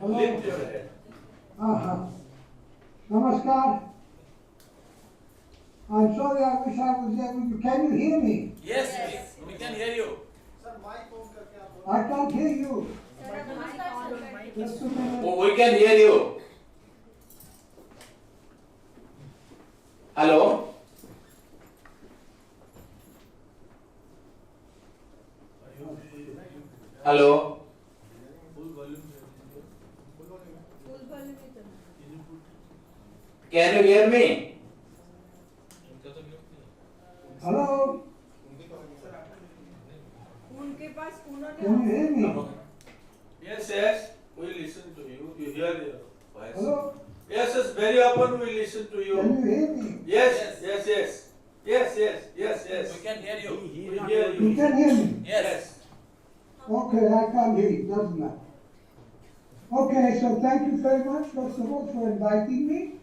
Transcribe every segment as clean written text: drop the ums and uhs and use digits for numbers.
Lift your head. Namaskar. I'm sorry, I wish I was able to. Can you hear me? Yes, we can hear you. I can't hear you. Just a minute. Oh, we can hear you. Hello? Hello? Can you hear me? Hello? Can you hear me? Yes, we listen to you. You hear your voice. Hello? Yes, very often we listen to you. Can you hear me? Yes. We can hear you. We hear You you. can hear me? Yes. Okay, I can't hear you, doesn't matter. Okay, so thank you very much, first of all, for inviting me.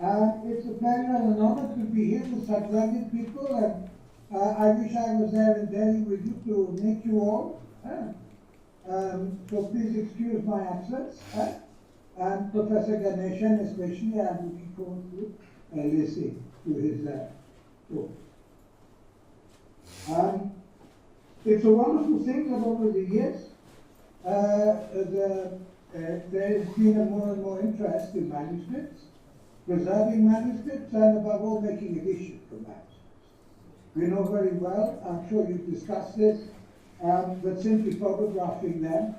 It's a pleasure and an honor to be here with such lovely people, and I wish I was there in Delhi with you to meet you all. So please excuse my absence. And Professor Ganesan especially, I'm looking forward to listening to his talk. It's a wonderful thing that over the years, there has been a more and more interest in manuscripts, preserving manuscripts, and above all making editions from manuscripts. We know very well, I'm sure you've discussed this, that simply photographing them,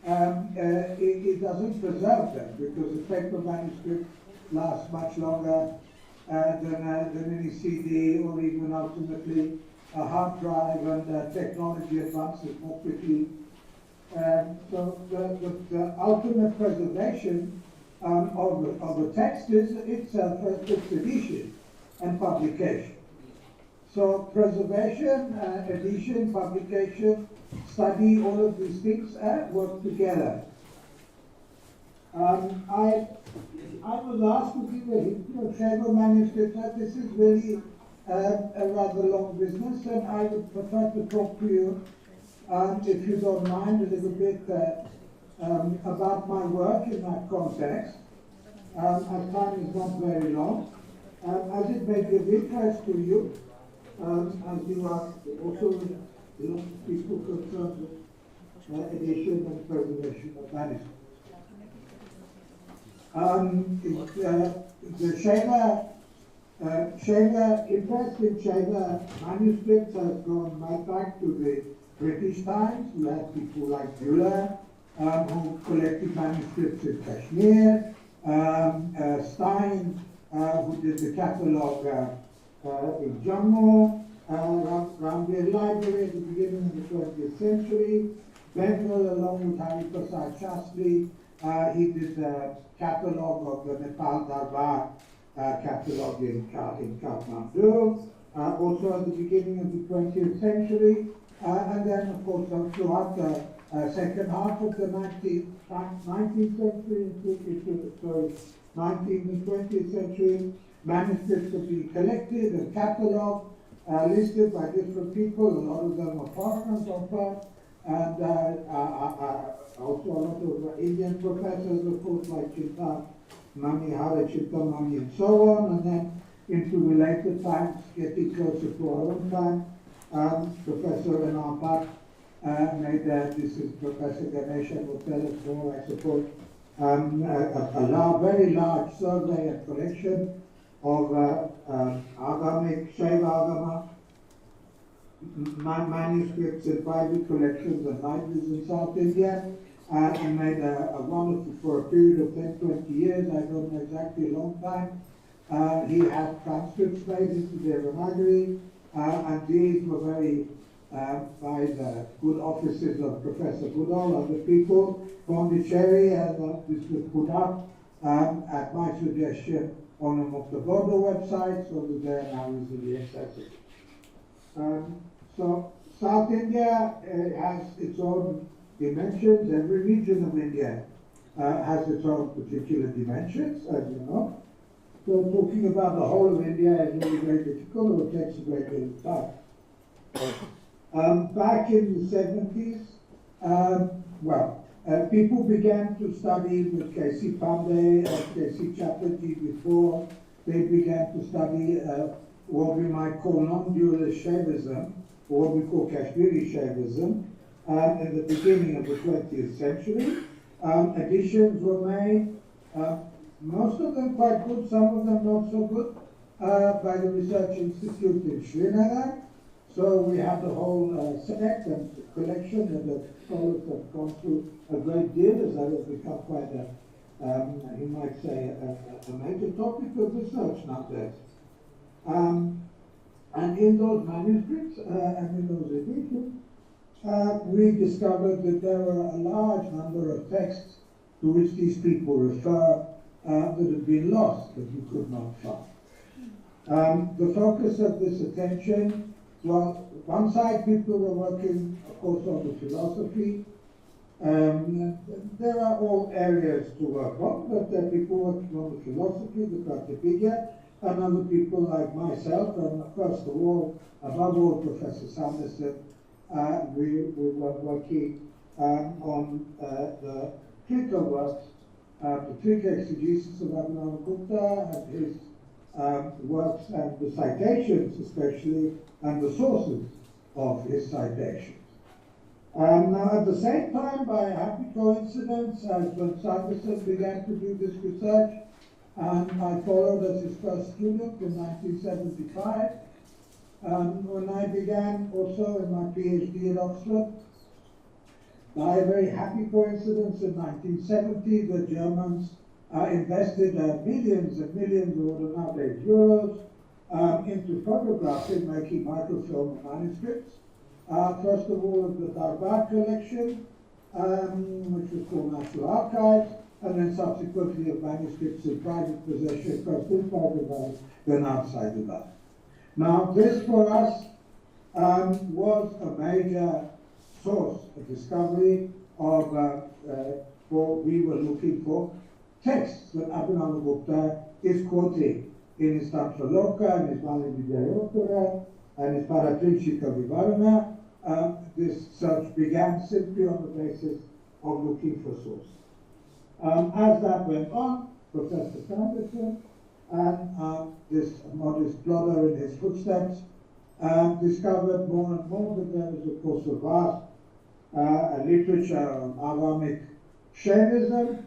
it doesn't preserve them, because a paper manuscript lasts much longer than any CD, or even ultimately a hard drive, and technology advances more quickly. So the ultimate preservation of the text is itself its edition and publication. So preservation, edition, publication, study, all of these things work together. I was asked to give a history of Shaiva manuscripts. This is really a rather long business, and I would prefer to talk to you, if you don't mind, a little bit about my work in that context. As time is not very long, as it may be of interest to you, as you are also people concerned with edition and preservation of manuscripts. The Shaiva interest in Shaiva manuscripts has gone right back to the British times. We had people like Mishra, who collected manuscripts in Kashmir, Stein, who did the catalogue in Jammu, Ramveer Library at the beginning of the 20th century, Bengal along with Hari Prasad Shastri, he did the catalogue of the Nepal Darbar catalogue in Kathmandu, also at the beginning of the 20th century, and then of course throughout the second half of the 19th century, into 19th and 20th century, manuscripts have been collected and catalogued, listed by different people. A lot of them are foreigners on part, and also a lot of Indian professors, of course, like Chintamani, Hara Chintamani, and so on, and then into the later times, getting closer to our own time, Professor Anampat made this is Professor Ganesan will tell us more, I suppose, a very large survey and collection of Agamic, Shaiva Agama, manuscripts in private collections and libraries in South India, and made a wonderful, for a period of 10, 20 years, I don't know exactly, a long time. He had transcripts made into the Ramanagari, and these were very, by the good offices of Professor Goodall, other people, Pondicherry, and this was put up at my suggestion on the Muktabodo website, so that they are now easily accessible. So South India has its own dimensions. Every region of India has its own particular dimensions, as you know. So talking about the whole of India is really very difficult, or it takes a great deal of time. Back in the 70s, well, People began to study with K.C. Pandey and K.C. Chatterjee before. They began to study what we might call non-dualist Shaivism, or what we call Kashmiri Shaivism, in the beginning of the 20th century. Additions were made, most of them quite good, some of them not so good, by the Research Institute in Srinagar. So we have the whole set and collection, and the scholars have gone through a great deal, as that has become quite a, you might say, a major topic of research nowadays. And in those manuscripts and in those editions, we discovered that there were a large number of texts to which these people refer that had been lost, that we could not find. The focus of this attention, well, one side people were working, of course, on the philosophy. There are all areas to work on, but there are people working on the philosophy, the Pratividya, and other people like myself, and first of all, above all, Professor Sanderson. We were working on the Trika works, the Trika exegesis of Abhinavagupta and his works and the citations especially, and the sources of his citations. Now at the same time, by a happy coincidence, as when Sanderson began to do this research, and I followed as his first student in 1975, when I began also in my PhD at Oxford, by a very happy coincidence in 1970, the Germans invested millions and millions, or what are nowadays euros, into photographing, making microfilm manuscripts. First of all, of the Darbar collection, which was called National Archives, and then subsequently of manuscripts in private possession, first in private life, then outside the life. Now, this for us was a major source of discovery of what we were looking for, texts that Abhinavagupta is quoting in his Tantraloka, and his Valividyayottara, and his Paratrinchika Vivarana. This search began simply on the basis of looking for sources. As that went on, Professor Sanderson and this modest plodder in his footsteps discovered more and more that there is, of course, a vast literature on Avamic Shaivism,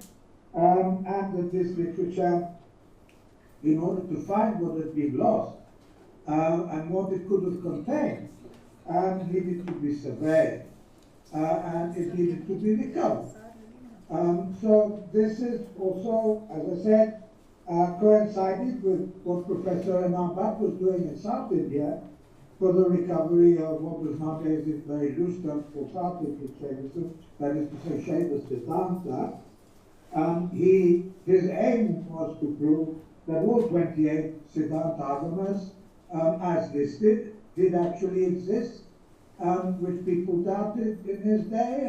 and that this literature, in order to find what had been lost and what it could have contained, needed to be surveyed, and it needed to be recovered. So this is also, as I said, coincided with what Professor Anand Bhatt was doing in South India for the recovery of what was nowadays in very loose terms called South Indian Shaivism, that is to say Shaiva Siddhanta. His aim was to prove that all 28 Siddhanta Agamas, as listed, did actually exist, which people doubted in his day,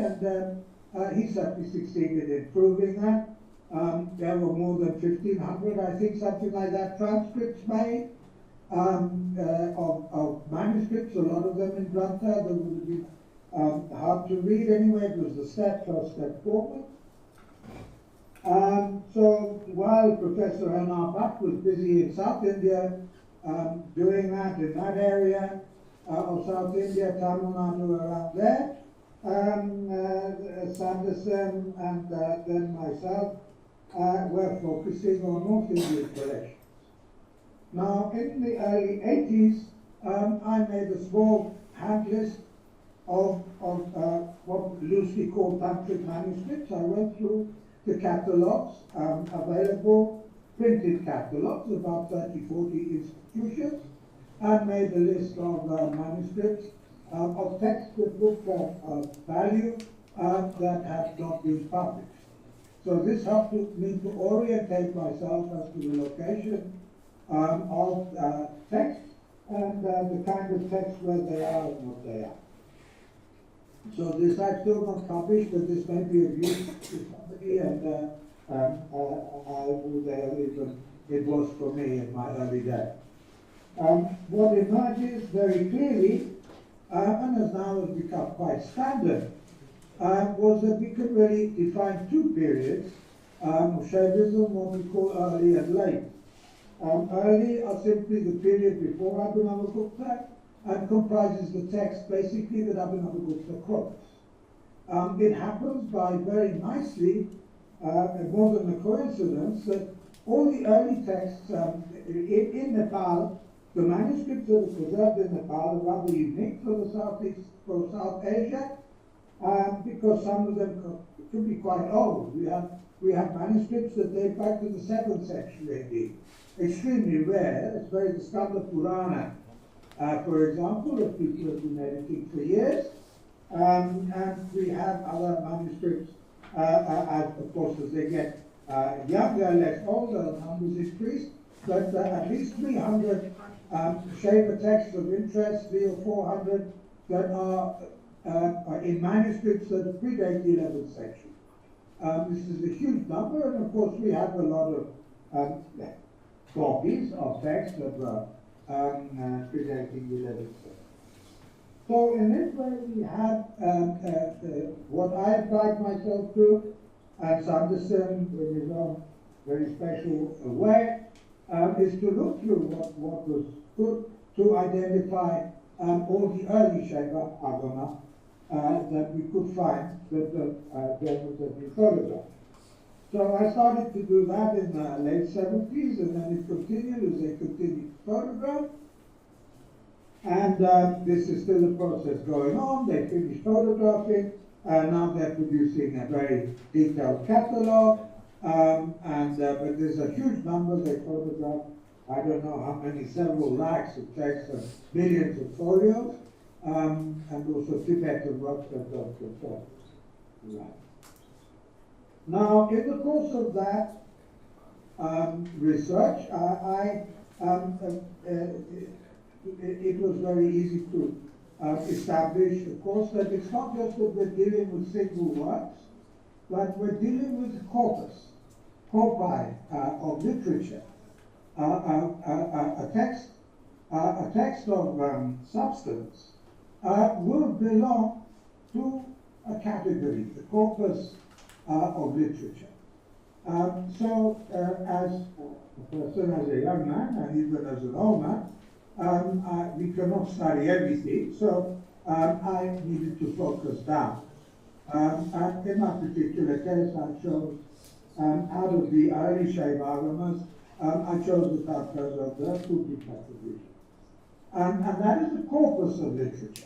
and he certainly succeeded in proving that. There were more than 1,500, I think, something like that, transcripts made of manuscripts, a lot of them in Grantha. They would have been hard to read anyway. It was the first step forward. So while Professor Anand Bhatt was busy in South India, doing that in that area of South India, Tamil Nadu, around there, Sanderson and then myself were focusing on North Indian collections. Now, in the early 80s, I made a small hand list of what loosely called Tantric manuscripts. I went through the catalogs, available printed catalogs, about 30, 40 institutions, and made a list of manuscripts of texts that looked of value that have not been published. So this helped me to orientate myself as to the location of texts and the kind of texts where they are and what they are. So this I've still not published, but this may be of use to somebody, and I will even it was for me in my early days. What emerges very clearly, and has now become quite standard was that we could really define two periods of Shaivism, what we call early and late. Early are simply the period before Abhinavagupta and comprises the text basically that Abhinavagupta quotes. It happens by very nicely, more than a coincidence, that all the early texts in Nepal, the manuscripts that are preserved in Nepal are rather unique for the for South Asia, because some of them could be quite old. We have manuscripts that date back to the 7th century AD. Extremely rare. It's very the Skanda Purana, for example, that people have been editing for years. And we have other manuscripts, as of course as they get younger, less older, numbers increase, but at least 300 Shaiva texts of interest, 300 or 400 that are in manuscripts that predate the 11th century. This is a huge number, and of course we have a lot of copies of texts that were predating the 11th century. So in this way we have what I applied myself to, and Sanderson in his own very special way, is to look through what was good to identify all the early Shaiva Agama that we could find that have been photographed. So I started to do that in the late 70s, and then it continued as they continued to photograph. And this is still a process going on. They finished photographing, and now they're producing a very detailed catalog. But there's a huge number they photographed. I don't know how many, several lakhs of texts and millions of folios, and also Tibetan works that got confirmed. Right. Now, in the course of that research, it was very easy to establish, of course, that it's not just that we're dealing with single works, but we're dealing with corpus, corpi of literature. A text of substance will belong to a category, the corpus of literature. So as a person, as a young man, and even as an old man, we cannot study everything, so I needed to focus down. And in my particular case, I chose, out of the early Shaiva Agamas, I chose the Tatkas of the Kuki category. And that is the corpus of literature.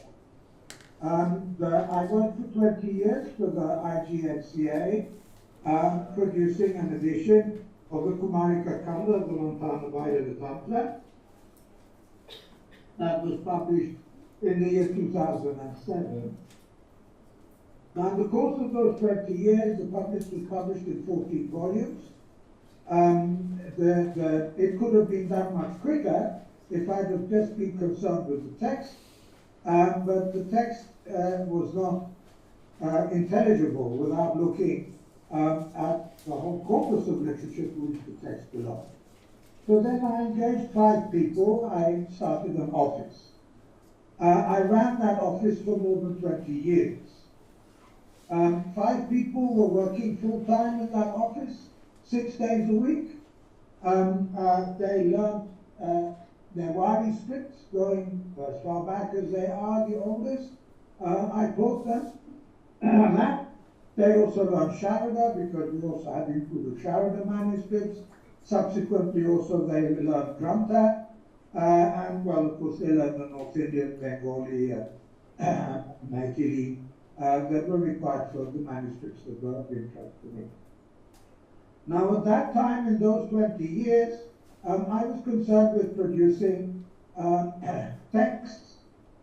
I worked for 20 years for the IGNCA, producing an edition of the Kumarika Kanda, the Montana Vaida Tantra, that was published in the year 2007. Now, in the course of those 20 years, the publish was published in 14 volumes. It could have been done much quicker if I'd have just been concerned with the text, but the text was not intelligible without looking at the whole corpus of literature to which the text belonged. So then I engaged 5 people. I started an office. I ran that office for more than 20 years. 5 people were working full-time in that office, 6 days a week. They learned their Wadi scripts, going as far back as they are, the oldest. I taught them that. They also learned Sharada, because we also had included Sharada manuscripts. Subsequently, also they learned Granta, and well, of course, they learned the North Indian, Bengali, Maithili, that were required for the manuscripts that were of interest to me. Now, at that time, in those 20 years, I was concerned with producing texts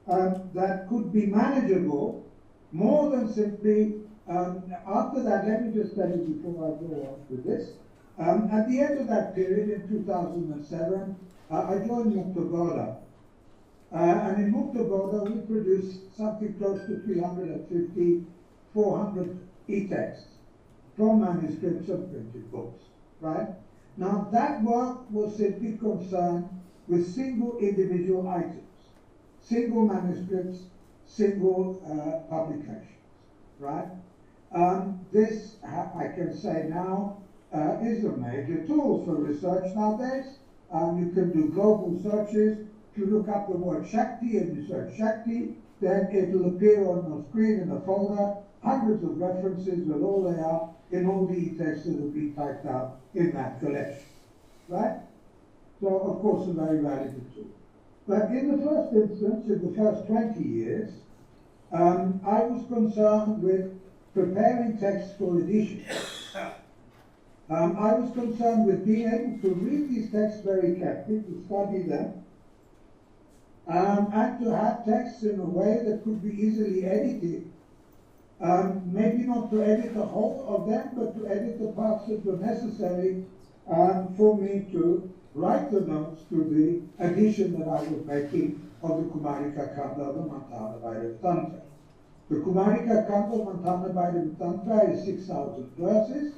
that could be manageable more than simply, after that, let me just tell you before I go on with this. At the end of that period, in 2007, I joined Mukta Gauda. And in Mukta Gauda, we produced something close to 350, 400 e-texts from manuscripts and printed books, right? Now, that work was simply concerned with single individual items, single manuscripts, single publications. right? This, I can say now, is a major tool for research nowadays. You can do global searches. If you look up the word Shakti and you search Shakti, then it'll appear on the screen in a folder, hundreds of references with all they are in all the e-texts that have been typed out in that collection, right? So, of course, a very valuable tool. But in the first instance, in the first 20 years, I was concerned with preparing texts for edition. I was concerned with being able to read these texts very carefully, to study them, and to have texts in a way that could be easily edited. Maybe not to edit the whole of them, but to edit the parts that were necessary for me to write the notes to the edition that I was making of the Kumarika Kanda, the Mantana Bhairava Tantra. The Kumarika Kanda, Mantana Bhairava Tantra is 6,000 verses.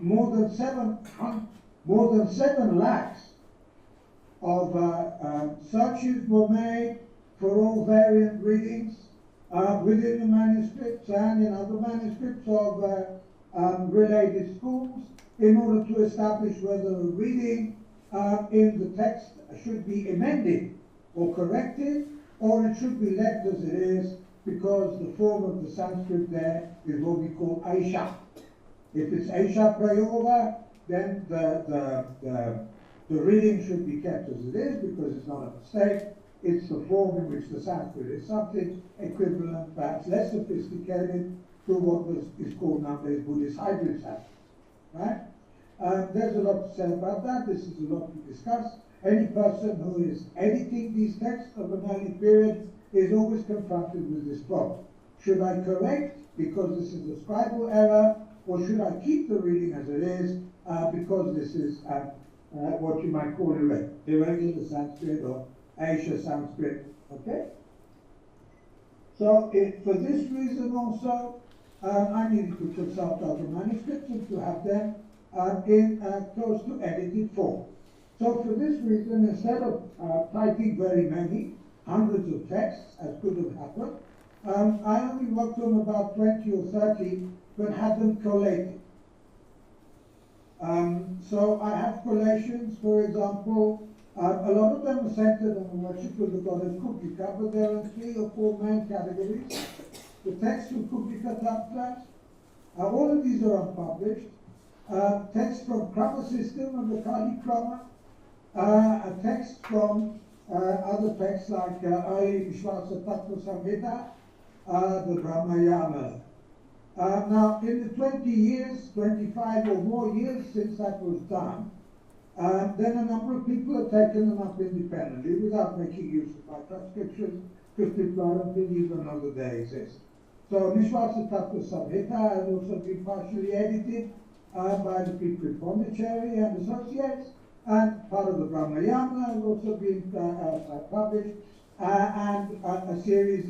More than 7 lakhs of searches were made for all variant readings within the manuscripts and in other manuscripts of related schools in order to establish whether a reading in the text should be amended or corrected, or it should be left as it is, because the form of the Sanskrit there is what we call Aisha. If it's Aisha Prayoga, then the reading should be kept as it is, because it's not a mistake. It's the form in which the Sanskrit is something equivalent, perhaps less sophisticated, to what is called nowadays Buddhist hybrid Sanskrit, right? There's a lot to say about that. This is a lot to discuss. Any person who is editing these texts of an early period is always confronted with this problem. Should I correct because this is a scribal error, or should I keep the reading as it is because this is what you might call irregular Sanskrit or Aisha Sanskrit, okay? So for this reason also, I needed to consult other manuscripts and to have them in close to edited form. So for this reason, instead of typing very many, hundreds of texts, as could have happened, I only worked on about 20 or 30, but had them collated. So I have collations, for example, a lot of them are centered on the worship of the goddess Kupika, but there are 3 or 4 main categories. The text of Kupika Tantras, all of these are unpublished. Text from Krama system of the Kali Krama, a text from other texts like early Vishwasa Tattva Samhita, the Brahmayana. Now, in the 20 years, 25 or more years since that was done, then a number of people have taken them up independently without making use of my transcriptions, because people don't even know that they exist. So Vishwasa Tattva Samhita has also been partially edited by the people in Pondicherry and Associates, and part of the Brahmayana has also been published, and a series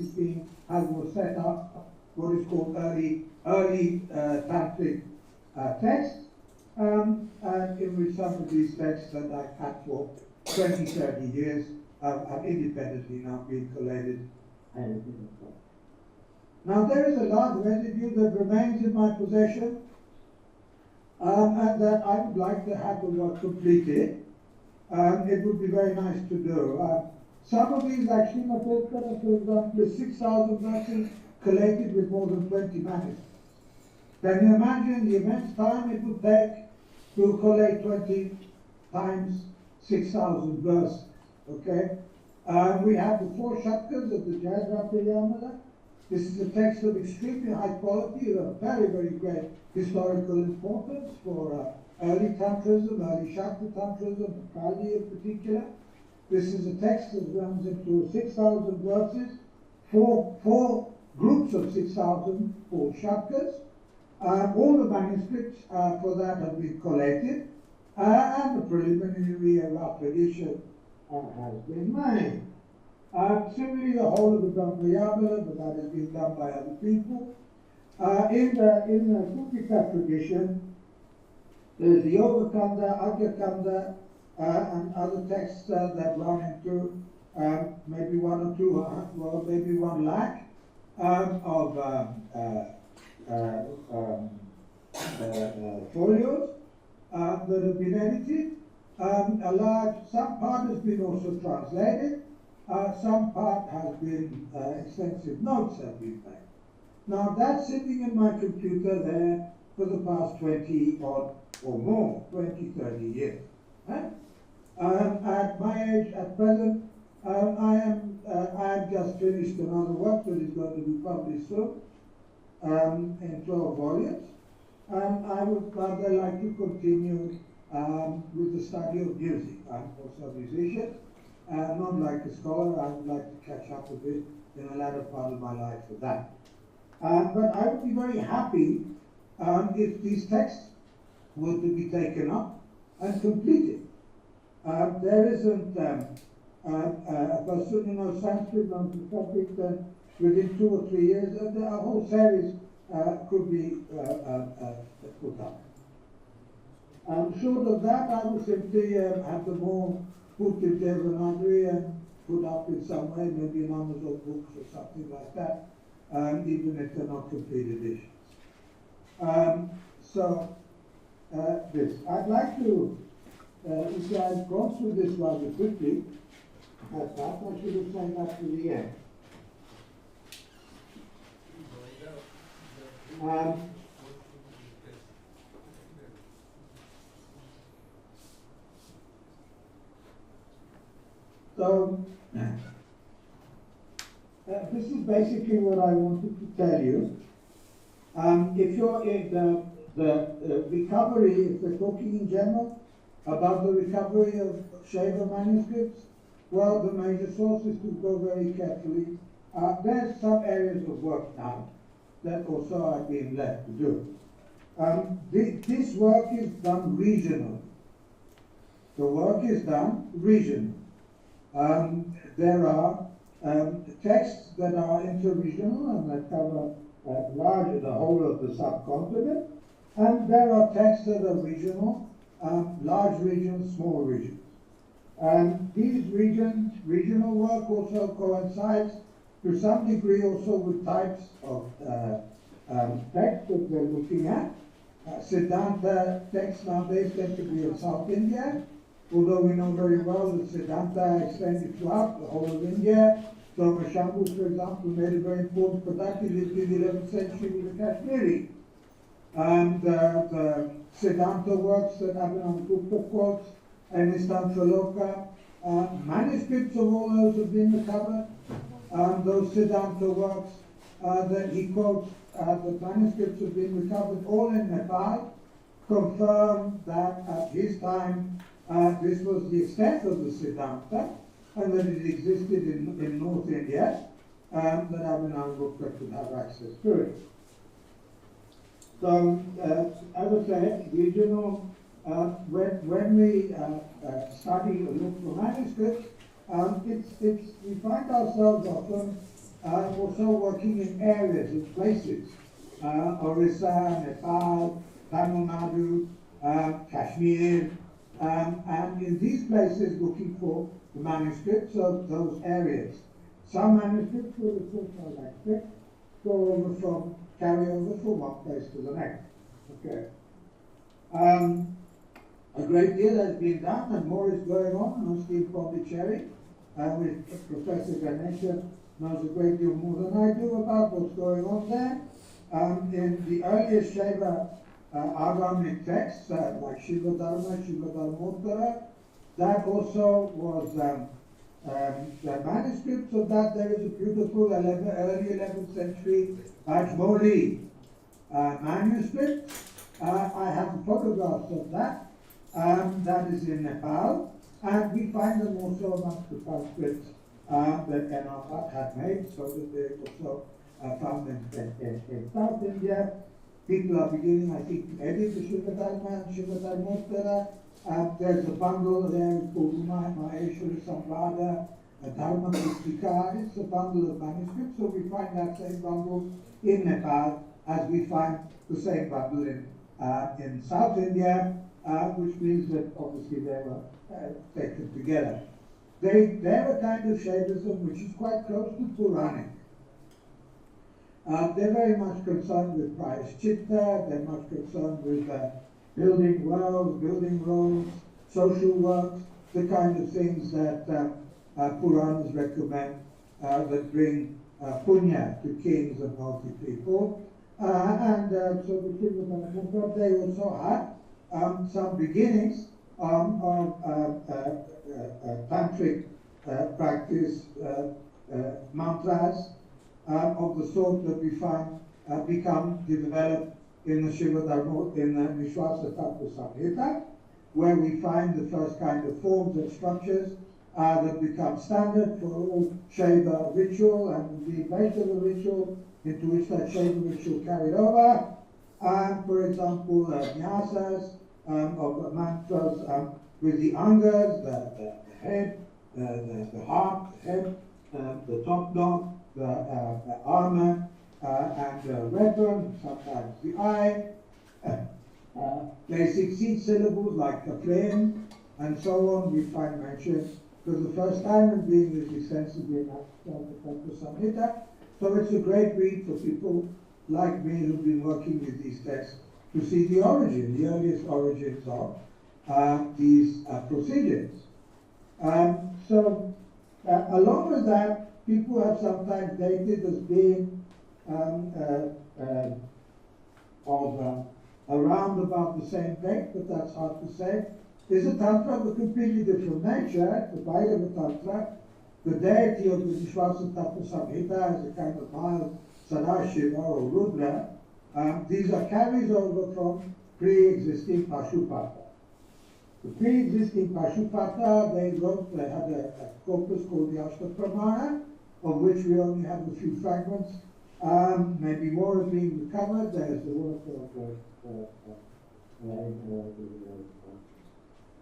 was set up, what is called early tantric texts, in which some of these texts that I've had for 20, 30 years have independently now been collated and edited. Now there is a large residue that remains in my possession, and that I would like to have the work completed. It would be very nice to do. Some of these actually, for example, the 6,000 verses collated with more than 20 manuscripts. Can you imagine the immense time it would take to collate 20 times 6,000 verses? Okay? We have the 4 Shatkas of the Jayadratayamala. This is a text of extremely high quality, of very, very great historical importance for early Tantrism, early Shakta Tantrism, Kali in particular. This is a text that runs into 6,000 verses, four groups of 6,000 called Shatkas. All the manuscripts for that have been collated, and the preliminary rough edition has been made. Similarly, the whole of the Brahmayana, but that has been done by other people. In the Kupika tradition, there's the Yoga Kanda, Agya Kanda, and other texts that run into maybe 1 or 2, well, maybe 1 lakh. of folios that have been edited. Some part has been also translated. Some part has been, extensive notes have been made. Now that's sitting in my computer there for the past 20 odd or more, 20, 30 years. Right? At my age, at present, I have just finished another work that is going to be published soon in 12 volumes. And I would rather like to continue with the study of music. I'm also a musician. Not like a scholar, I would like to catch up a bit in the latter part of my life with that. But I would be very happy if these texts were to be taken up and completed. There isn't a person who knows Sanskrit on the subject that within 2 or 3 years, a whole series could be put up. Short of that, I would simply have them all put in Devanagari and put up in some way, maybe in Amazon books or something like that, even if they're not complete editions. This. I'd like to, if I've gone through this rather quickly, perhaps I should have said that to the end. So, this is basically what I wanted to tell you. If you're in the recovery, if we're talking in general about the recovery of Shaiva manuscripts, well, the major sources to go very carefully. There's some areas of work now that also are being left to do. This work is done regionally. The work is done regionally. There are texts that are interregional and that cover the whole of the subcontinent, and there are texts that are regional, large regions, small regions. These regional work also coincides to some degree also with types of text that we're looking at. Siddhanta texts nowadays tend to be in South India, although we know very well that Siddhanta extended throughout the whole of India. So Shambhu, for example, made a very important product. He lived in the 11th century with the Kashmiri. And the Siddhanta works that Abhinav Gupta quotes, and Istantraloka, manuscripts of all those have been recovered. Those Siddhanta works that he quotes, the manuscripts have been recovered all in Nepal, confirm that at his time this was the extent of the Siddhanta, and that it existed in North India, that Abhinav Gupta could have access to it. So, as I said, regional, when we study or look for manuscripts, we find ourselves often also working in areas, in places, Orissa, Nepal, Tamil Nadu, Kashmir, and in these places looking for the manuscripts of those areas. Some manuscripts will, of course, I like it, carry over from one place to the next. Okay. A great deal has been done, and more is going on, mostly in Pondicherry, with Professor Ganesan knows a great deal more than I do about what's going on there. In the earliest Shaiva Agamic texts, like Shiva Dharma, Shiva Dharmottara, that also was the manuscripts of that. There is a beautiful early 11th century Ajmoli manuscript. I have photographs of that. That is in Nepal, and we find them also amongst the transcripts that Ganesan had made, so that they also found in South India. People are beginning, I think, to edit the Shiva Dharma and Shiva Dharmottara. There's a bundle there called Maheshwara Samvada, Dharma Pustika. It's a bundle of manuscripts, so we find that same bundle in Nepal as we find the same bundle in South India, which means that obviously they were taken together. They're a kind of Shaivism which is quite close to Puranic. They're very much concerned with prayaschitta, they're much concerned with building wells, building roads, social works, the kind of things that Puranas recommend that bring punya to kings and wealthy people. So the king of Ganesan, they also had some beginnings of tantric practice, mantras of the sort that we find become developed in the Shiva Dharma, in the Vishwasa Tattva Samhita, where we find the first kind of forms and structures that become standard for all Shaiva ritual and the Vaishnava ritual into which that Shaiva ritual carried over. For example, nyasas of mantras with the angas, the head, the heart, the head, the top knot, the armor, and the weapon, sometimes the eye. They 16 syllables like a flame, and so on, we find mentioned, because the first time in being is extensively in the Samhita. So it's a great read for people like me who've been working with these texts to see the origin, the earliest origins of these procedures. Along with that, people have sometimes dated as being around about the same date, but that's hard to say. Is a Tantra of a completely different nature, the Bhairava Tantra. The deity of the Vishwasa Tattva Samhita is a kind of mild Sadashiva or Rudra. These are carries over from pre-existing Pashupata. The pre-existing Pashupata, they had a corpus called the Ashtapramana, of which we only have a few fragments. Maybe more is being recovered. There's the work of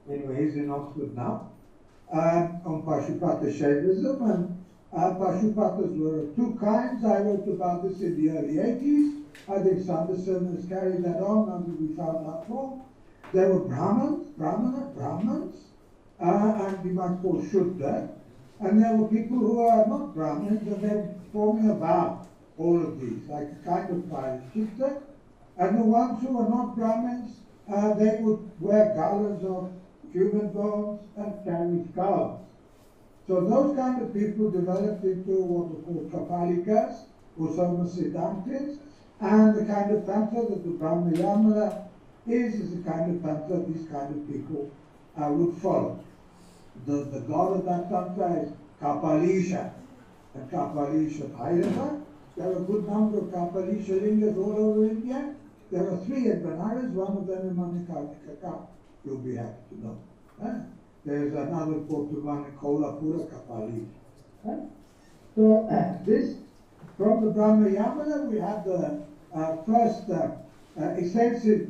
anyway, he's in Oxford now, on Pashupata Shaivism, and Pashupatas were of two kinds. I wrote about this in the early 80s. I think Sanderson has carried that on until we found out more. There were Brahmins, and we might call Shuddha, and there were people who are not Brahmins, and they're forming about all of these, like a kind of prayaschitta. And the ones who are not Brahmins, they would wear galas of human bones and carry skulls. So those kind of people developed into what are called Kapalikas, or Somasiddhantis, and the kind of tantra that the Brahma Yamala is the kind of tantra these kind of people would follow. The god of that tantra is Kapalisha, and Kapalisha Bhairava. There are a good number of Kapalisha lingas all over India. There are 3 at Benares, one of them in Manikarnika. You'll be happy to know. There's another important one in Kolhapura, Kapalisha. So this, from the Brahma Yamana, we have the first extensive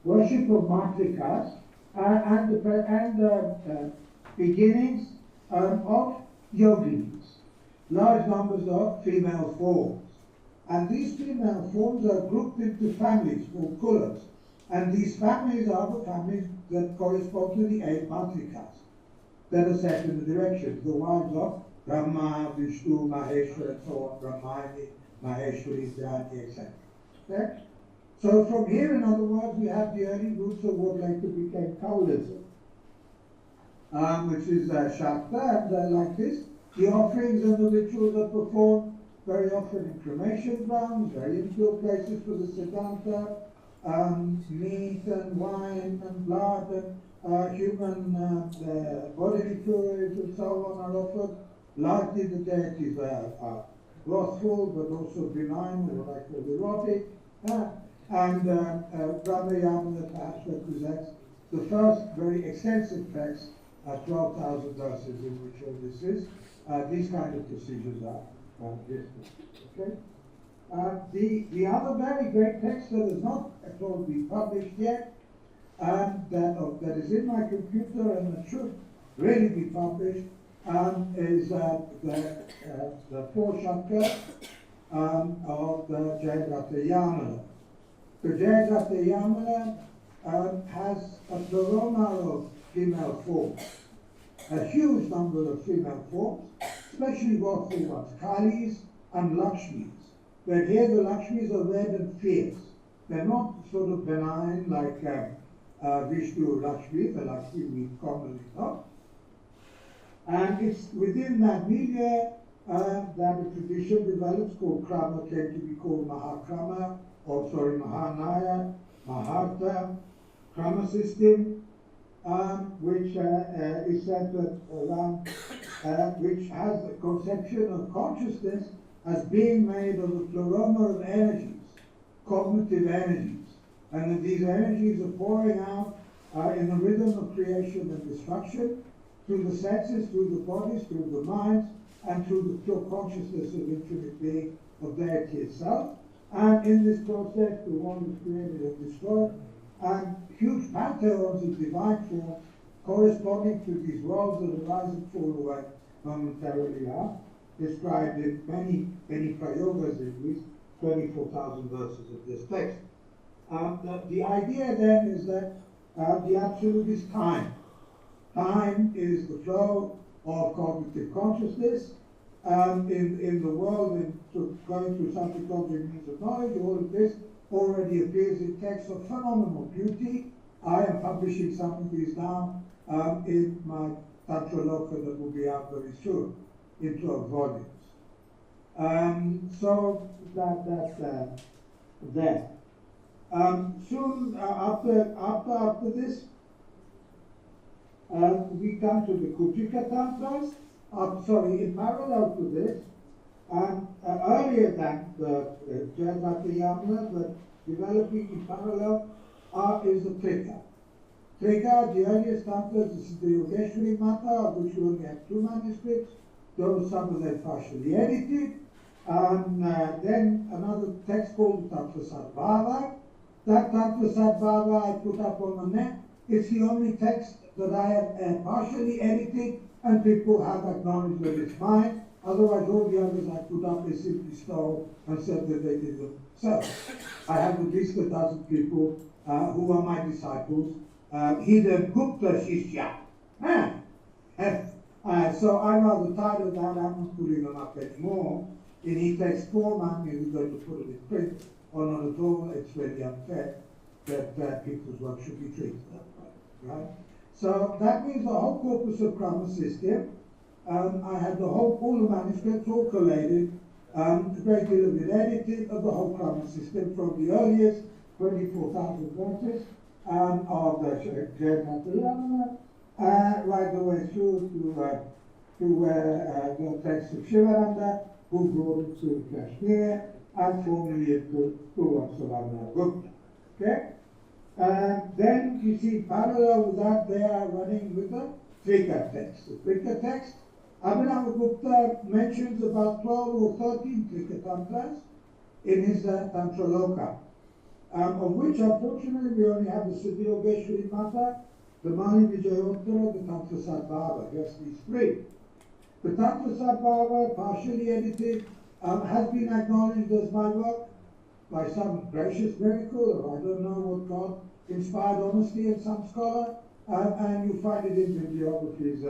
worship of Matrikas and the beginnings of yoginis, large numbers of female forms. And these female forms are grouped into families called kulas. And these families are the families that correspond to the 8 matrikas that are set in the directions, the wives of Brahma, Vishnu, Maheshwara, and so on, Brahmani, Maheshwari, Dhyani, etc. Okay? So from here, in other words, we have the early roots of what later became Taoism, which is Shakta, and like this, the offerings and the rituals are performed very often in cremation grounds, very impure places for the Siddhanta, meat and wine and blood and human bodily fluids and so on are offered. Largely the deities are wrathful but also benign, or what I call erotic. And Brahma Yamana perhaps represents the first very extensive text, 12,000 verses in which all this is. These kind of procedures are distant. Okay? The other very great text that has not at all been published yet, that is in my computer and that should really be published, is the 4 chapters of the Jayadratha Yamala. The Jayadratha Yamala has a pleroma of female forms, a huge number of female forms, especially wrathful ones, Kalis and Lakshmis. But here the Lakshmis are red and fierce. They're not sort of benign like Vishnu Lakshmi, the Lakshmi we commonly know. And it's within that milieu that a tradition develops called Krama, came to be called Mahakrama, or sorry, Mahanaya, Maharta, Krama system, which is centered around, which has the conception of consciousness as being made of a pleroma of energies, cognitive energies, and that these energies are pouring out in the rhythm of creation and destruction through the senses, through the bodies, through the minds, and through the pure consciousness of infinite being, of deity itself. And in this process, the one is created and destroyed, and huge pantheons of divine forms corresponding to these worlds that arise and fall away momentarily are described in many prayogas, in these 24,000 verses of this text. The idea then is that the absolute is time. Time is the flow of cognitive consciousness. In the world, going through something called the means of knowledge, all of this already appears in texts of phenomenal beauty. I am publishing some of these now in my Tantra Loka that will be out very soon, in 12 volumes. So that's there. Soon after this, we come to the Kutrika Tantras. In parallel to this, earlier than the Jayatiyamla, but developing in parallel, is the Trika. Trika, the earliest Tantras, this is the Yogeshwari Mata, of which we only have 2 manuscripts, though some of them partially edited. Then another text called Tantra Sadbhava. That Tantra Sadbhava I put up on the net. It's the only text that I have partially edited, and people have acknowledged that it's mine. Otherwise, all the others I put up, they simply stole and said that they did themselves. I have at least a dozen people who are my disciples. Hidden Gupta Shishya. So I'm rather tired of that. I'm not putting them up anymore in e-text form. I'm either going to put it in print or not at all. It's really unfair that people's work should be treated that way, right? So that means the whole corpus of Krama system. I had all the manuscripts all collated, a great deal of it edited, of the whole Krama system from the earliest 24,000 verses of the Jayatiyamla, right the way through to the text of Shivananda, who brought it to Kashmir, and formally into Purvamsavarna Gupta. Okay? Then you see, parallel with that, they are running with the Trika text. The Trika text, Abhinavagupta mentions about 12 or 13 Trika Tantras in his Tantra Loka, of which unfortunately we only have the Siddhi Yogeshwari Mata, the Mani Vijayottara, the Tantra Sadbhava, just these 3. The Tantra Sadbhava, partially edited, has been acknowledged as my work by some gracious miracle, or I don't know what God inspired honesty in some scholar, and you find it in bibliographies,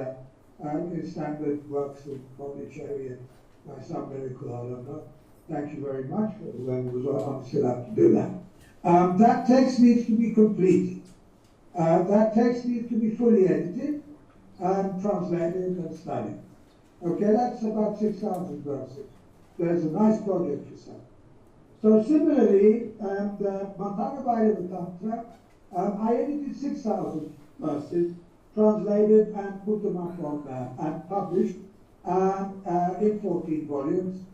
in standard works of Pondicherry, by some miracle, I don't know. Thank you very much for whoever was honest enough to do that. That text needs to be completed. That text needs to be fully edited and translated and studied. Okay, that's about 6,000 verses. There's a nice project for some. So similarly, the Mantanabhairava Tantra, I edited 6,000 verses, translated and put them up on and published in 14 volumes,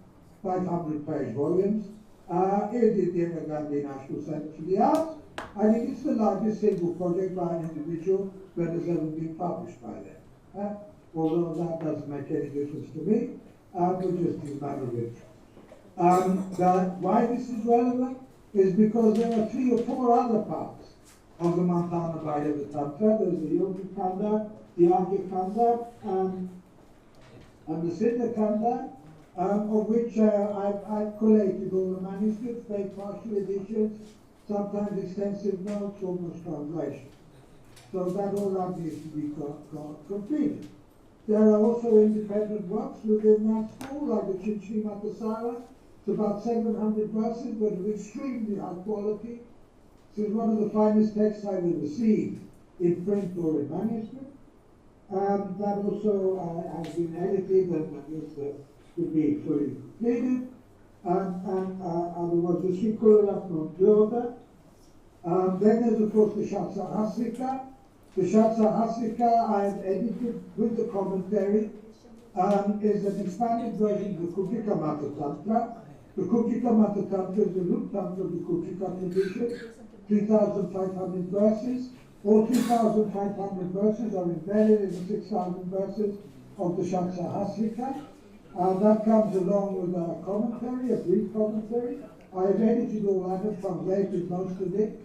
500-page volumes. It is the Indira Gandhi National Center for the Arts. I think it's the largest single project by an individual that has ever been published by them. Although that doesn't make any difference to me, but just as a matter of interest. Why this is relevant is because there are 3 or 4 other parts of the Mantanabhairava Tantra. There's the Yogic Kanda, the Argya Kanda, and the Siddha Kanda, of which I've collated all the manuscripts, made partial editions, sometimes extensive notes, almost translation. So that all that needs to be completed. There are also independent works within that school, like the Chinchini Matasara, It's about 700 verses, but of extremely high quality. This is one of the finest texts I've ever seen in print or in manuscript. That also has been edited and is to be fully completed. Otherwise, the Shikola from Yoda. Then there's, of course, the Shatsa Hasika. The Shatsa Hasika I have edited with the commentary. Is an expanded version of the Kukika Mata Tantra. The Kukika Mata Tantra is the root tantra of the Kukika tradition. 3,500 verses. All 3,500 verses are embedded in the 6,000 verses of the Shatsa Hasika. That comes along with a commentary, a brief commentary. I have edited all that and translated most of it.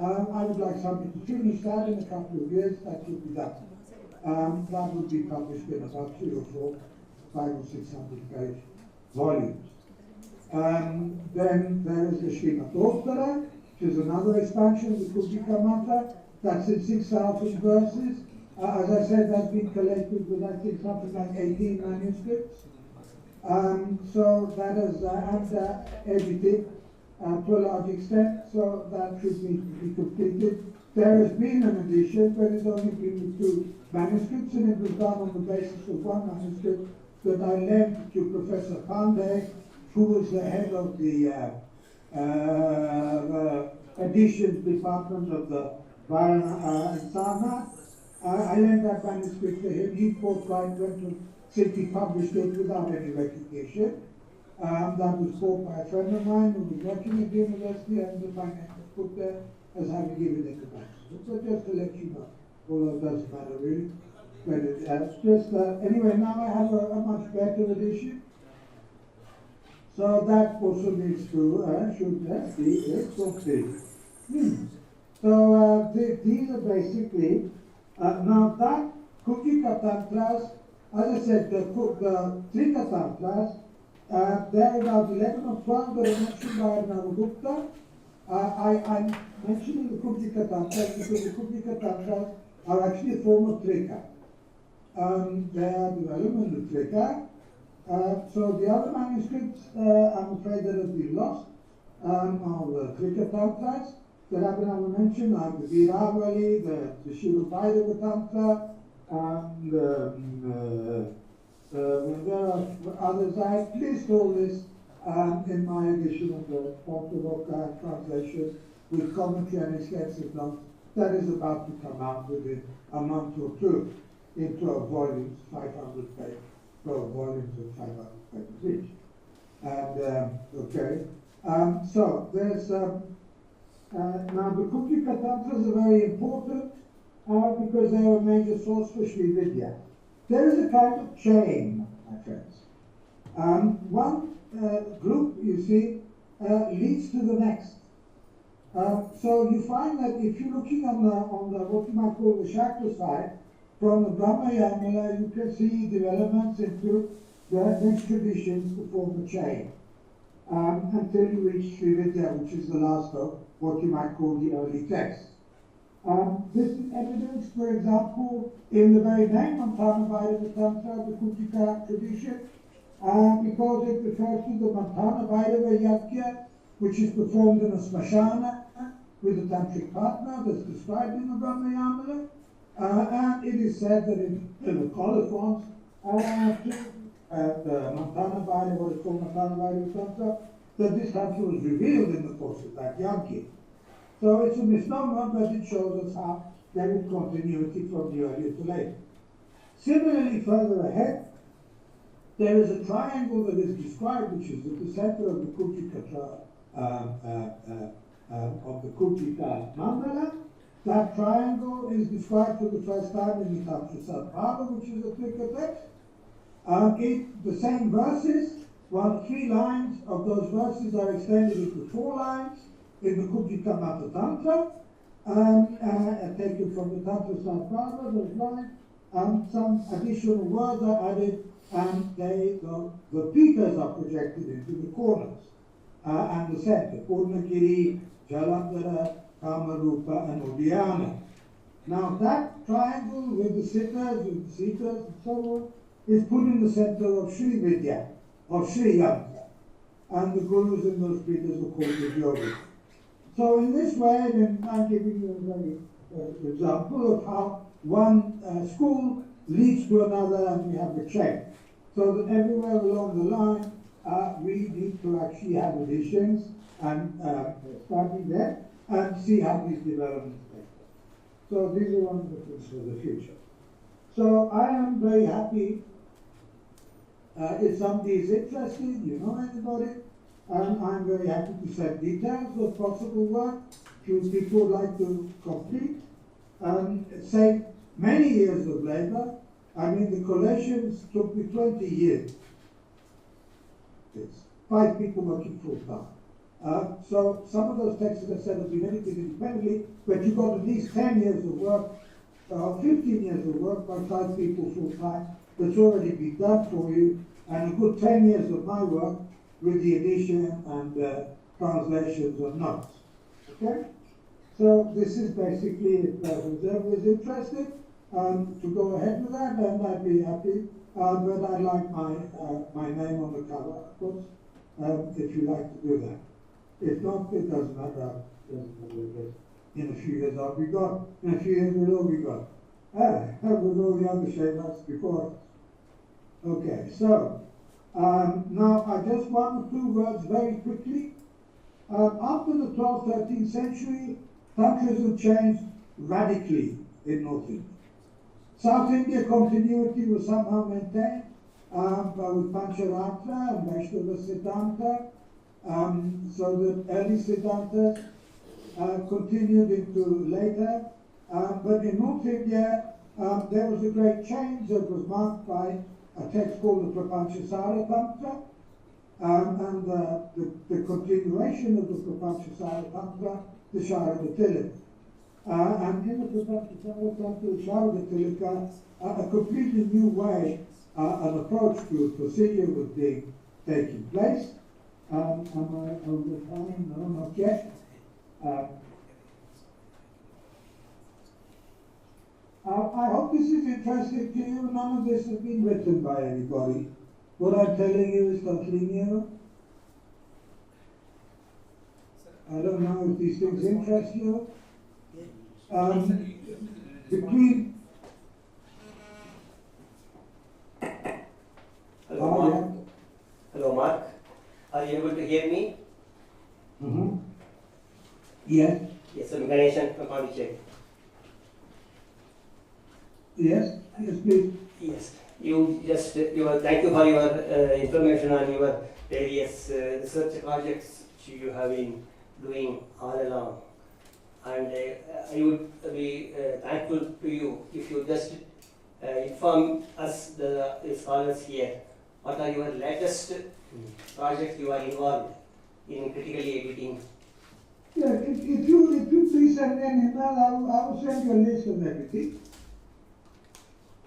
I would like something to finish that in a couple of years. That should be done. That would be published in about 3 or 4, 5 or 600 page volumes. Then there is the Srimad, which is another expansion of the Kukika Mata. That's in 6,000 verses. As I said, that's been collected with, I think, something like 18 manuscripts. So that is edited to a large extent, so that should be completed. There has been an edition, but it's only been with 2 manuscripts, and it was done on the basis of 1 manuscript that I lent to Professor Pandey, who was the head of the editions department of the Varana. I lent that manuscript to him. He forthright went to simply published it without any recognition. That was bought by a friend of mine who was working at the university, and the finance was put there as having given it to manuscript. So just to let you know, although it doesn't matter really. But anyway, now I have a much better edition. So that also needs to, should be complete. So these are basically, now that Kukika Tantras, as I said, the Trika Tantras, there are about 11 or 12 that are mentioned by Navagupta. I'm mentioning the Kukika Tantras because the Kukika Tantras are actually a form of Trika. They are development of Trika. So the other manuscripts, I'm afraid that have been lost, are the Trika Tantras that Abhinav mentioned, the Viravali, the Shiva Vaidava Tantra, there are others. I have placed all this in my edition of the Tantra translation with commentary and extensive notes. That is about to come out within a month or 2 in 12 volumes, 500 pages, 12 volumes of 500 pages each. And, so there's, now the Kukika Tantras are very important because they are a major source for Sri Vidya. There is a kind of chain, my friends. One group, you see, leads to the next. So you find that if you're looking on the what you might call the Shakta side, from the Brahma Yamala, you can see developments into the next traditions to form a chain, until you reach Sri Vidya, which is the last of what you might call the early texts. This is evidenced, for example, in the very name Mantana Vaidava Tantra, the Kukika tradition, because it refers to the Mantana Vaidava Yajna, which is performed in a smashana with a tantric partner that's described in the Brahma Yamala. And it is said that in the colophons, the Mantana Vaidava, what is called Mantana Vaidava Tantra, that this tantra was revealed in the course of that yajna. So it's a misnomer, but it shows us how there is continuity from the earlier to later. Similarly, further ahead, there is a triangle that is described, which is at the center of the Kukika mandala. That triangle is described for the first time in the Tantra Sadbhava, which is a Trika text. The same verses, while 3 lines of those verses are extended into 4 lines in the Kukika Mata Tantra, taken from the Tantra Sadbhava, those lines, some additional words are added, and the pitas are projected into the corners and the center, Purnagiri, Jalandhara, Kamarupa, and Udiyana. Now that triangle with the siddhas, with the siddhas, and so on, is put in the center of Sri Vidya, of Sri Yanka. and the gurus in those pietas are called the yogis. So in this way, then I'm giving you a very example of how one school leads to another, and we have a chain. So that everywhere along the line, we need to actually have additions and study there and see how these developments take place. So these are one of the things for the future. So I am very happy if somebody is interested, you know anybody, I'm very happy to send details of possible work to people who would like to complete. Save many years of labor. I mean, the collations took me 20 years. It's 5 people working full time. So some of those texts, as I said, have been edited independently, but you've got at least 10 years of work, 15 years of work by 5 people full time that's already been done for you, and a good 10 years of my work with the edition and translations of notes. Okay? So this is basically, if whoever is interested to go ahead with that, then I'd be happy. But I'd like my name on the cover, of course, if you like to do that. If not, it doesn't matter. In a few years I'll be gone. In a few years we'll all be gone. With all the other Shaivas before us. Okay, so now I just 1 or 2 words very quickly. After the 12th, 13th century, Tantrism changed radically in North India. South India continuity was somehow maintained with Pancharatra and Vaishnava Siddhanta, so the early Siddhantas continued into later. But in North India, there was a great change that was marked by a text called the Prapanchasara Tantra, and the continuation of the Prapanchasara Tantra, the Sharada Tilaka. And in the Prapanchasara Tantra, the Sharada Tilaka, a completely new way, an approach to a procedure was taking place. Am I over time? No, not yet. I hope this is interesting to you. None of this has been written by anybody. What I'm telling you is totally new. I don't know if these things interest you. Between Hello, Mark. Hello, Mark. Are you able to hear me? Mm-hmm. Yes. Yes, I'm Ganesan from Pondicherry. Yes. Yes, please. Yes. Thank you for your information on your various research projects which you have been doing all along. And I would be thankful to you if you just inform us, the scholars here, what are your latest projects you are involved in critically editing. Yeah, if you please send me an email, I will send you a list of everything.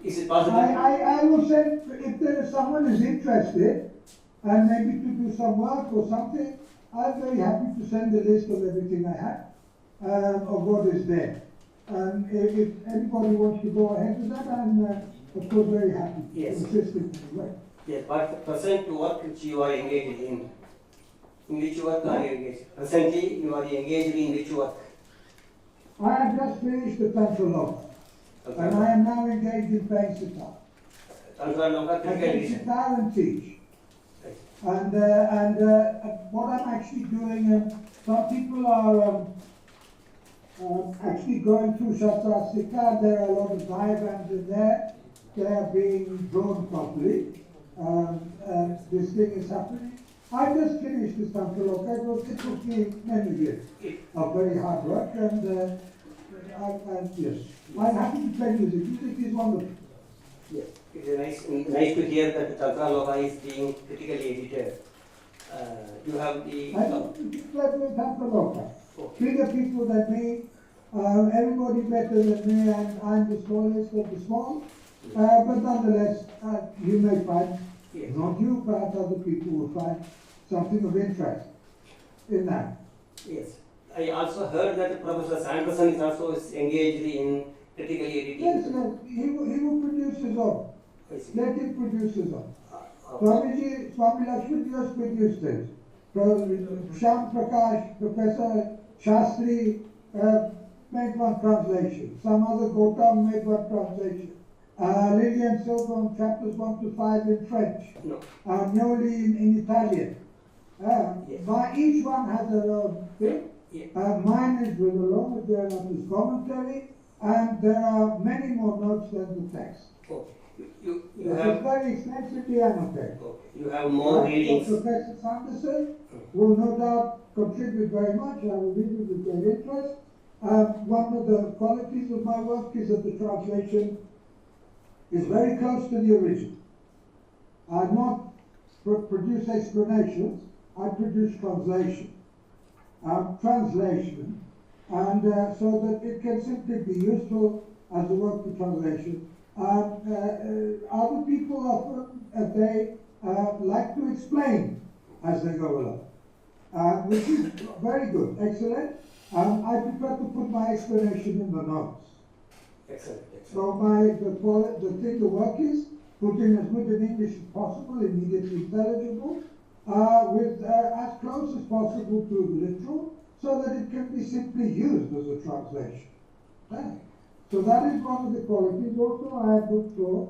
Is it possible? I will send, if there is someone who's interested, and maybe to do some work or something, I'm very happy to send a list of everything I have, of what is there. And if anybody wants to go ahead with that, I'm of course very happy to assist in any way. Yes, but the present work which you are engaged in which work are you engaged? Presently, you are engaged in which work? I have just finished the Tantra Loka, and I am now engaged in playing sitar. Tantra Loka, I play sitar and teach. And what I'm actually doing, some people are actually going through Shastrastika. There are a lot of diagrams in there. They are being drawn properly. This thing is happening. I just finished this Tantra Loka. It took me many years of very hard work, and yes, I'm happy to play music. Music is wonderful. Yes, it is nice to hear that Tantra Loka is being critically edited. You have the... I don't play with Tantra Loka. Bigger people than me, everybody better than me, and I'm the smallest of the small. But nonetheless, you may find, not you, perhaps other people will find something of interest in that. Yes. I also heard that Professor Sanderson is also engaged in critically editing. Yes, he will produce his own. Let him produce his own. Swami Lakshmi just produced it. Shyam Prakash, Professor Shastri made one translation. Some other Gautam made one translation. Lillian Silva, chapters 1 to 5 in French. No. Noli in Italian. Yes. Each one has their own thing. Yeah. Mine is with a longer journal of his commentary, and there are many more notes than the text. Okay. You It's have very extensively annotated. okay. You have more readings. Professor Sanderson will no doubt contribute very much. I will read it with great interest. One of the qualities of my work is that the translation is very close to the original. I not produce explanations, I produce translation. And so that it can simply be useful as a work for translation. Other people often, they like to explain as they go along, which is very good, excellent. I prefer to put my explanation in the notes. Excellent. So the work is put in as good in English as possible, immediately intelligible, with as close as possible to the literal, so that it can be simply used as a translation. Okay. So that is one of the qualities. Also, I have looked for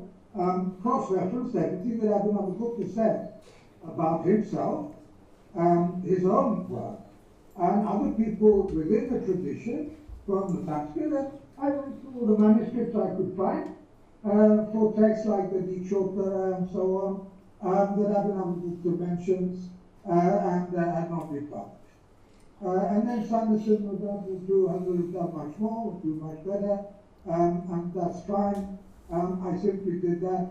cross-reference, everything that Abhinav Gupta said about himself, his own work, and other people within the tradition from the Sanskrit. I went through all the manuscripts I could find for texts like the Dyczkowski and so on that Abhinav Gupta mentions and had not been published. And then Sanderson will have done much more, will do much better, and that's fine. I simply did that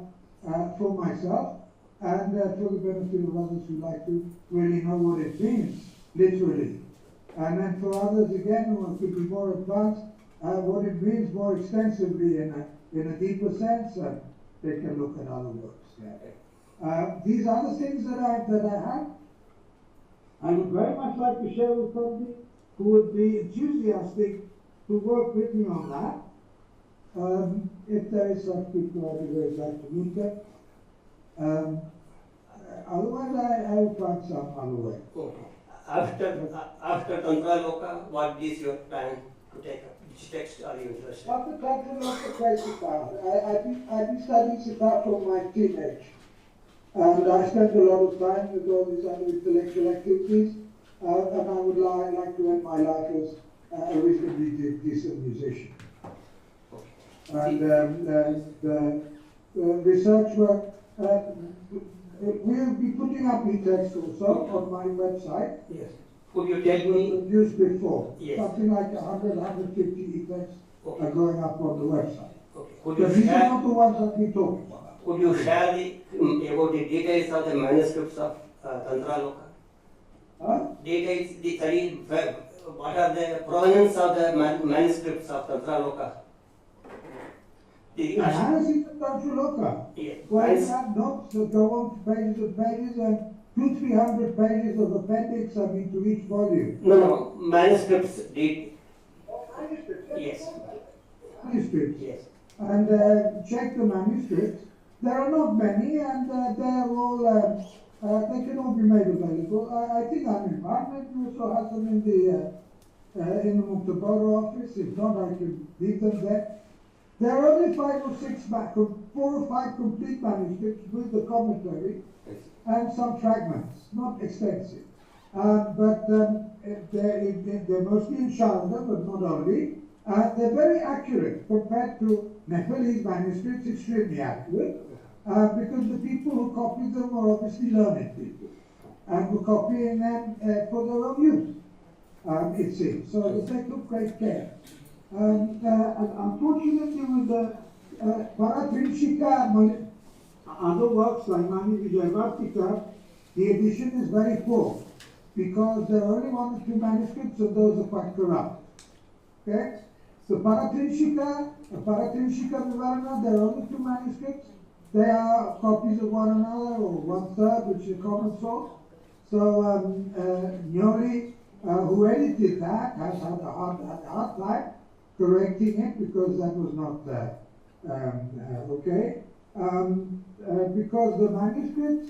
for myself and for the benefit of others who like to really know what it means, literally. And then for others, again, who could be more advanced, what it means more extensively in a deeper sense, and they can look at other works. Yeah. These other things that I have, I would very much like to share with somebody who would be enthusiastic to work with me on that. If there is such people, I'd be very glad to meet them. Otherwise, I will find some other way. Okay. After Tantra Loka, what is your plan to take up? Which text are you interested in? After Tantra Loka, I've been studying Siddhartha from my teenage. And I spent a lot of time with all these other intellectual activities, and I would like to end my life as a reasonably decent musician. And the research work, we'll be putting up e-text also on my website. Yes. Could you tell me? Used before. Yes. Something like 150 e-texts are going up on the website. Okay. Could But you these are share? not the ones I've been talking about. Could you share about the details of the manuscripts of Tantra Loka? Huh? Details, what are the provenance of the manuscripts of Tantra Loka? The analysis of Tantra Loka. Yes. Well, you have notes that go on pages and pages, and 200-300 pages of appendix to each volume. No, manuscripts did. Manuscripts? Yes. Manuscripts. Yes. And check the manuscripts. There are not many, and they are all, they can all be made available. I think Environment also has them in the Montevideo office. If not, I can leave them there. There are only 5 or 6, 4 or 5 complete manuscripts with the commentary and some fragments, not extensive. But they're mostly in Shaiva, but not only. They're very accurate compared to Nepalese manuscripts, extremely accurate, because the people who copied them were obviously learned people, and were copying them for their own use, it seems. So they took great care. And unfortunately, with the Paratrinshika, other works like Mani Vijayvartika, the edition is very poor, because there are only 1 or 2 manuscripts, and those are quite corrupt. Okay? So Paratrinshika Vivarana, there are only 2 manuscripts. They are copies of one another, or 1/3, which is a common source. So Nyoli, who edited that, has had a hard time correcting it, because that was not okay. Because the manuscripts,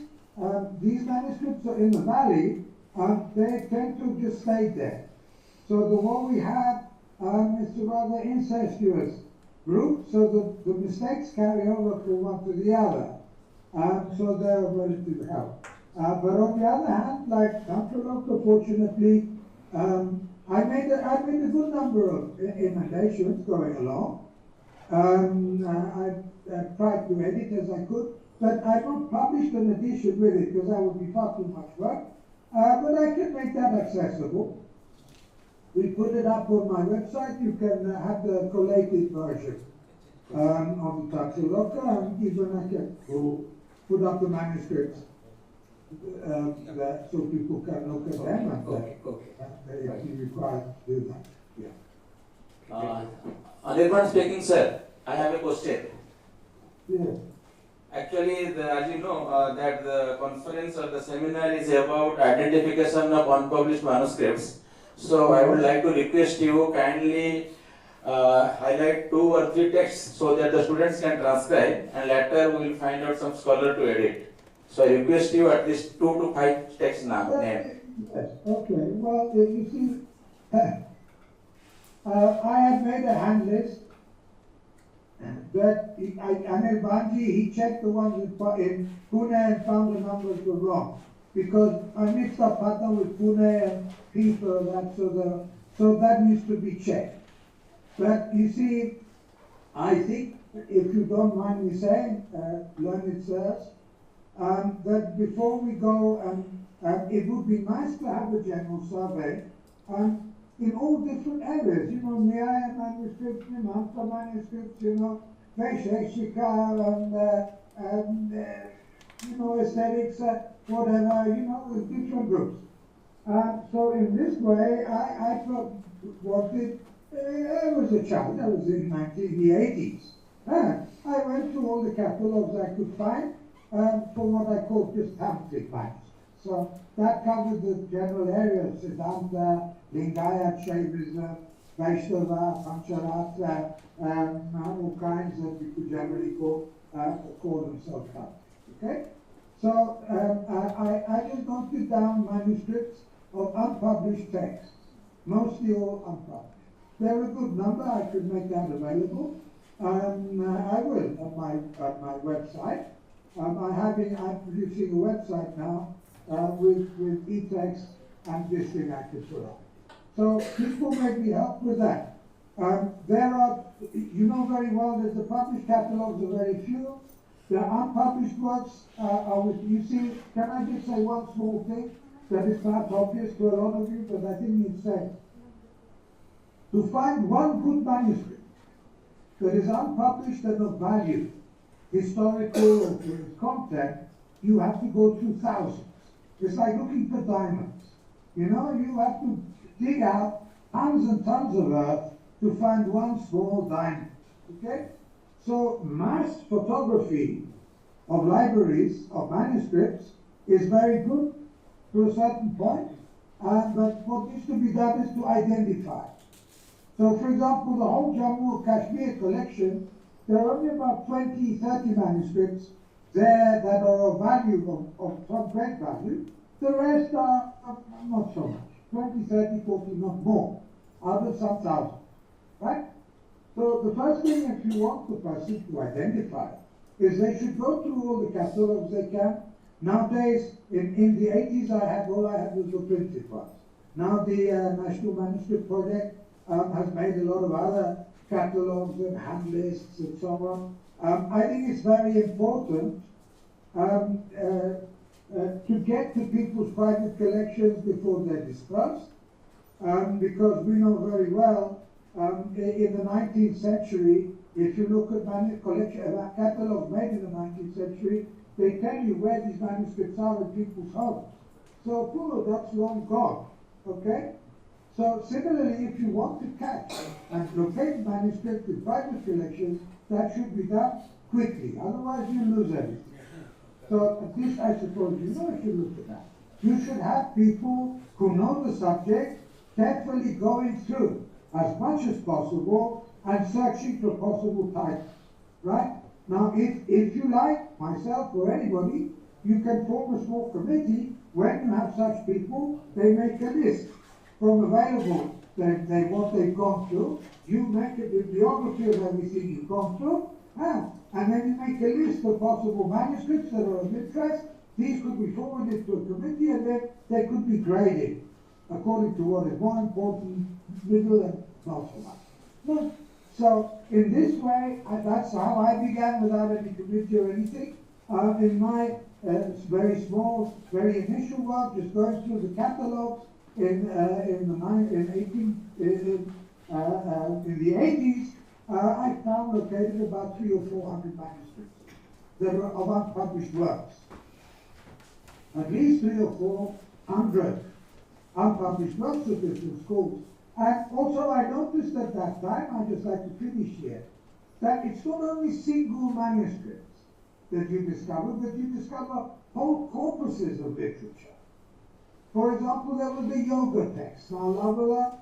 these manuscripts are in the valley, they tend to just stay there. So the one we have is a rather incestuous group, so the mistakes carry over from one to the other. So they're a relative help. But on the other hand, like Tantric, fortunately, I made a good number of emendations going along. I tried to edit as I could, but I don't publish an edition with it because that would be far too much work. But I can make that accessible. We put it up on my website. You can have the collated version of the Tantric, and even I can put up the manuscripts so people can look at them and if you require to do that. Yeah. Anirban speaking, sir. I have a question. Yeah. Actually, as you know, that the conference or the seminar is about identification of unpublished manuscripts. So I would like to request you kindly highlight 2 or 3 texts so that the students can transcribe, and later we will find out some scholar to edit. So I request you at least 2 to 5 texts now. Yes. Okay. Well, you see, I have made a hand list. That Anil Banji, he checked the ones in Pune and found the numbers were wrong because I mixed up Patna with Pune and people that so that needs to be checked. But you see, I think if you don't mind me saying, learned sirs, that before we go, it would be nice to have a general survey in all different areas, you know, Nyaya manuscripts, Mimamsa manuscripts, you know, Vaisheshika and you know, aesthetics, whatever, you know, with different groups. So in this way, I wanted, I was a child, I was in the 80s. I went through all the catalogues I could find for what I call just tantric manuscripts. So that covered the general areas, Siddhanta, Lingayat, Shaivism, Vaishnava, Pancharatra, all kinds that we could generally call themselves tantric. Okay? So I just noted down manuscripts of unpublished texts, mostly all unpublished. They're a good number, I could make that available. I will at my website. I'm producing a website now with e-text and this thing I could put up. So people may be helped with that. There are, you know very well that the published catalogues are very few. The unpublished works are with, you see, can I just say one small thing that is perhaps obvious to a lot of you, but I think it's said. To find one good manuscript that is unpublished and of value, historical or for its content, you have to go through thousands. It's like looking for diamonds. You know, you have to dig out tons and tons of earth to find one small diamond. Okay? So mass photography of libraries, of manuscripts, is very good to a certain point, but what needs to be done is to identify. So for example, the whole Jammu and Kashmir collection, there are only about 20, 30 manuscripts there that are of value, of some great value. The rest are not so much. 20, 30, 40, not more, out of some thousands, right? So the first thing, if you want the person to identify, is they should go through all the catalogs they can. Nowadays, in the 80s, all I had was the printed ones. Now the National Manuscript Project has made a lot of other catalogs and hand lists and so on. I think it's very important to get to people's private collections before they're dispersed, because we know very well in the 19th century, if you look at catalogs made in the 19th century, they tell you where these manuscripts are in people's homes. So that's long gone, okay? So similarly, if you want to catch and locate manuscripts in private collections, that should be done quickly, otherwise you lose everything. So at least I suppose you know if you look at that. You should have people who know the subject carefully going through as much as possible and searching for possible titles, right? Now, if you like, myself or anybody, you can form a small committee. When you have such people, they make a list from available what they've gone through. You make a bibliography of everything you've gone through, and then you make a list of possible manuscripts that are of interest. These could be forwarded to a committee, and then they could be graded according to what is more important, middle, and not so much. No. So in this way, that's how I began, without any committee or anything. In my very small, very initial work, just going through the catalogs in the 80s, I found located about 300 or 400 manuscripts that were of unpublished works. At least 300 or 400 unpublished works of different schools. And also I noticed at that time, I'd just like to finish here, that it's not only single manuscripts that you discover, but you discover whole corpuses of literature. For example, there was the yoga text. Now, Lavala,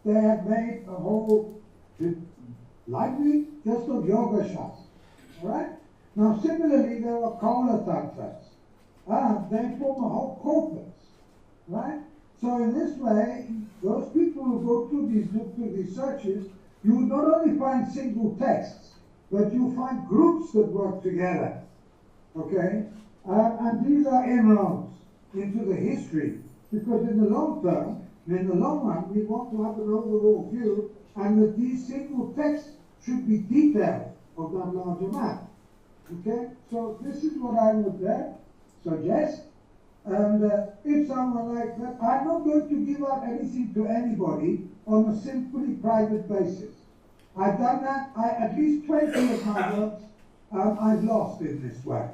they have made a whole library just of yoga shastra. Alright? Now, similarly, there are Kaula Tantras. They form a whole corpus. Right? So, in this way, those people who go through these searches, you will not only find single texts, but you find groups that work together. Okay? And these are inroads into the history, because in the long term, in the long run, we want to have an overall view, and that these single texts should be detailed of that larger map. Okay? So this is what I would suggest. And if someone like that, I'm not going to give out anything to anybody on a simply private basis. I've done that. At least 20 of my works I've lost in this way.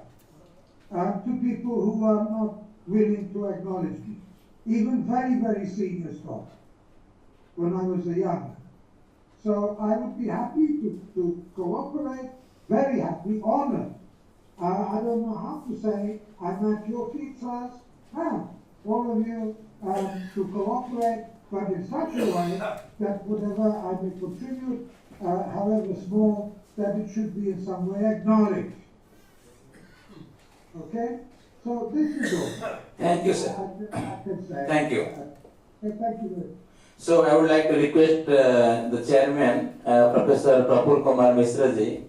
To people who are not willing to acknowledge me. Even very, very senior scholars, when I was a young. So I would be happy to cooperate, very happy, honored. I don't know how to say, I'm at your feet, sirs. All of you to cooperate, but in such a way that whatever I may contribute, however small, that it should be in some way acknowledged. Okay? So this is all. Thank you, sir. I can say. Thank you. Thank you. So I would like to request the chairman, Professor Praful Kumar Mishra ji,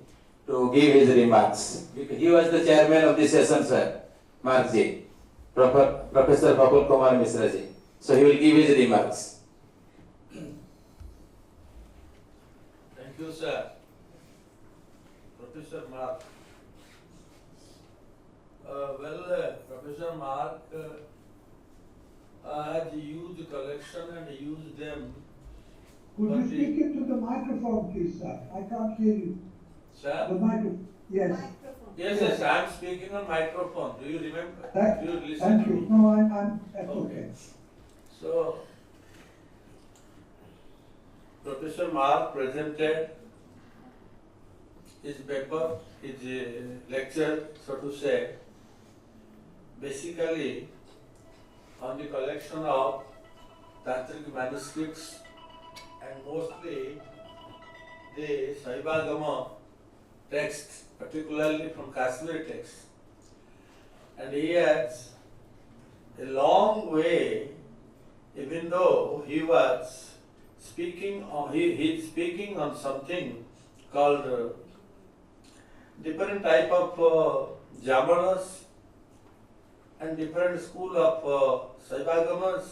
to give his remarks. He was the chairman of this session, sir. Mark ji. Professor Praful Kumar Mishra ji. So he will give his remarks. Thank you, sir. Professor Mark. Professor Mark has used collection and used them. Could you speak into the microphone, please, sir? I can't hear you. Sir? The microphone. Yes. Yes, I am speaking on microphone. Do you remember? Do you listen Thank to you. me? No, that's okay. So, Professor Mark presented his paper, his lecture, so to say, basically on the collection of Tantric manuscripts and mostly the Shaiva texts, particularly from Kashmir texts. And he has a long way, even though he was speaking on, he's speaking on something called different type of Jamanas and different school of Shaiva,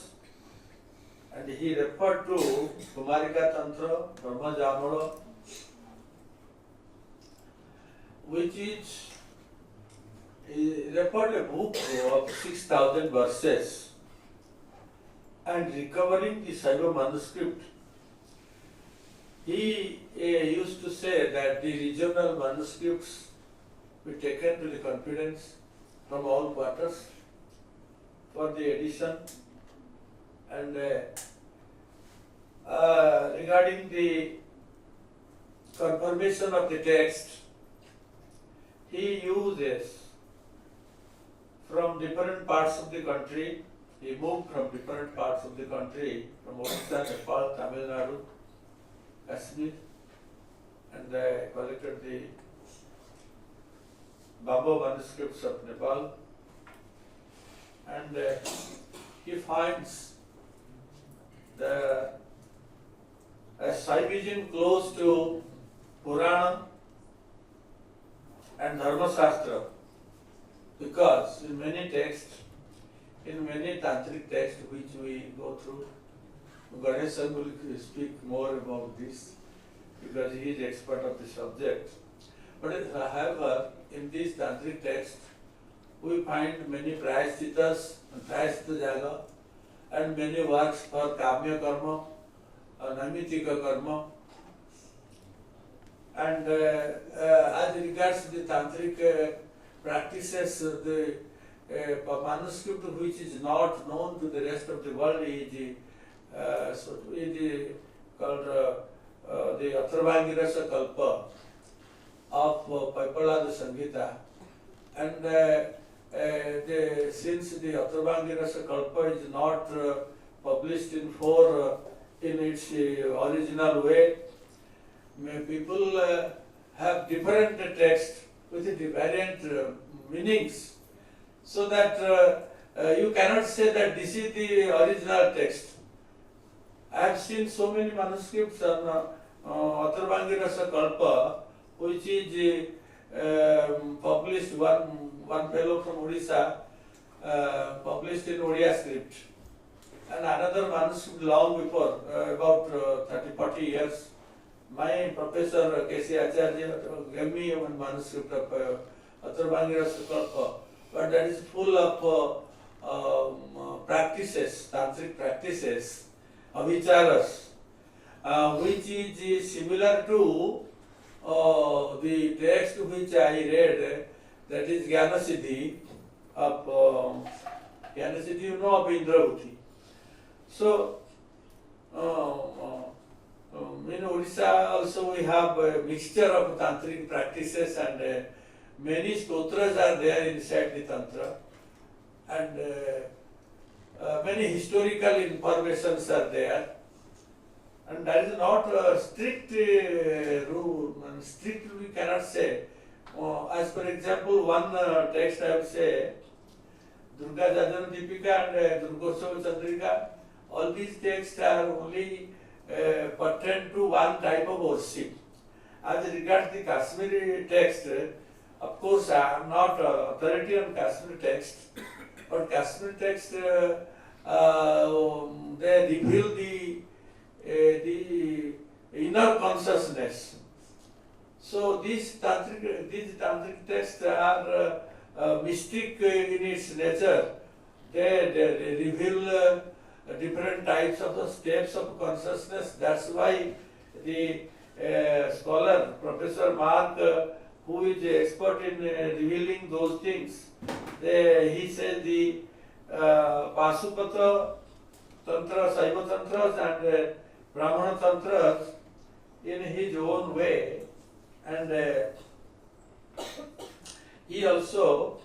and he referred to Kumarika Tantra, Brahma Jamala, which is, he referred a book of 6,000 verses and recovering the Shaiva manuscript. He used to say that the regional manuscripts be taken to the confidence from all quarters for the edition, and regarding the confirmation of the text, he uses from different parts of the country. He moved from different parts of the country, from Odisha, Nepal, Tamil Nadu, Kashmir, and collected the Bamboo manuscripts of Nepal and he finds the Shaivism close to Purana and Dharma Shastra, because in many texts, in many tantric texts which we go through, Ganesan will speak more about this because he is expert of the subject. But however, in these tantric texts, we find many prayaschitas, prayaschita jaga, and many works for kamya karma, namitika karma. And as regards the tantric practices, the manuscript which is not known to the rest of the world is called the Atharvangirasa Kalpa of Paipalada Samhita. And since the Atharvangirasa Kalpa is not published in its original way, people have different texts with variant meanings, so that you cannot say that this is the original text. I have seen so many manuscripts on Atharvangirasa Kalpa, which is published, one fellow from Odisha published in Odia script, and another manuscript long before, about 30-40 years. My professor K.C. Acharya gave me one manuscript of Atharvangirasa Kalpa, but that is full of practices, tantric practices, avicharas, which is similar to the text which I read, that is Ganasiddhi of Ganasiddhi, you know, of Indravuti. So, in Odisha also we have a mixture of tantric practices, and many stotras are there inside the tantra, and many historical informations are there, and that is not a strict rule, and strict we cannot say. As for example, one text I would say, Durga Jajana Deepika and Durgosava Chandrika, all these texts are only pertain to one type of worship. As regards the Kashmiri text, of course I am not authority on Kashmiri text, but Kashmiri text they reveal the inner consciousness. So these tantric texts are mystic in its nature. They reveal different types of the steps of consciousness. That's why the scholar, Professor Mark, who is expert in revealing those things, he says the Pasupata Tantra, Shaiva Tantras and Brahmana Tantras in his own way, and he also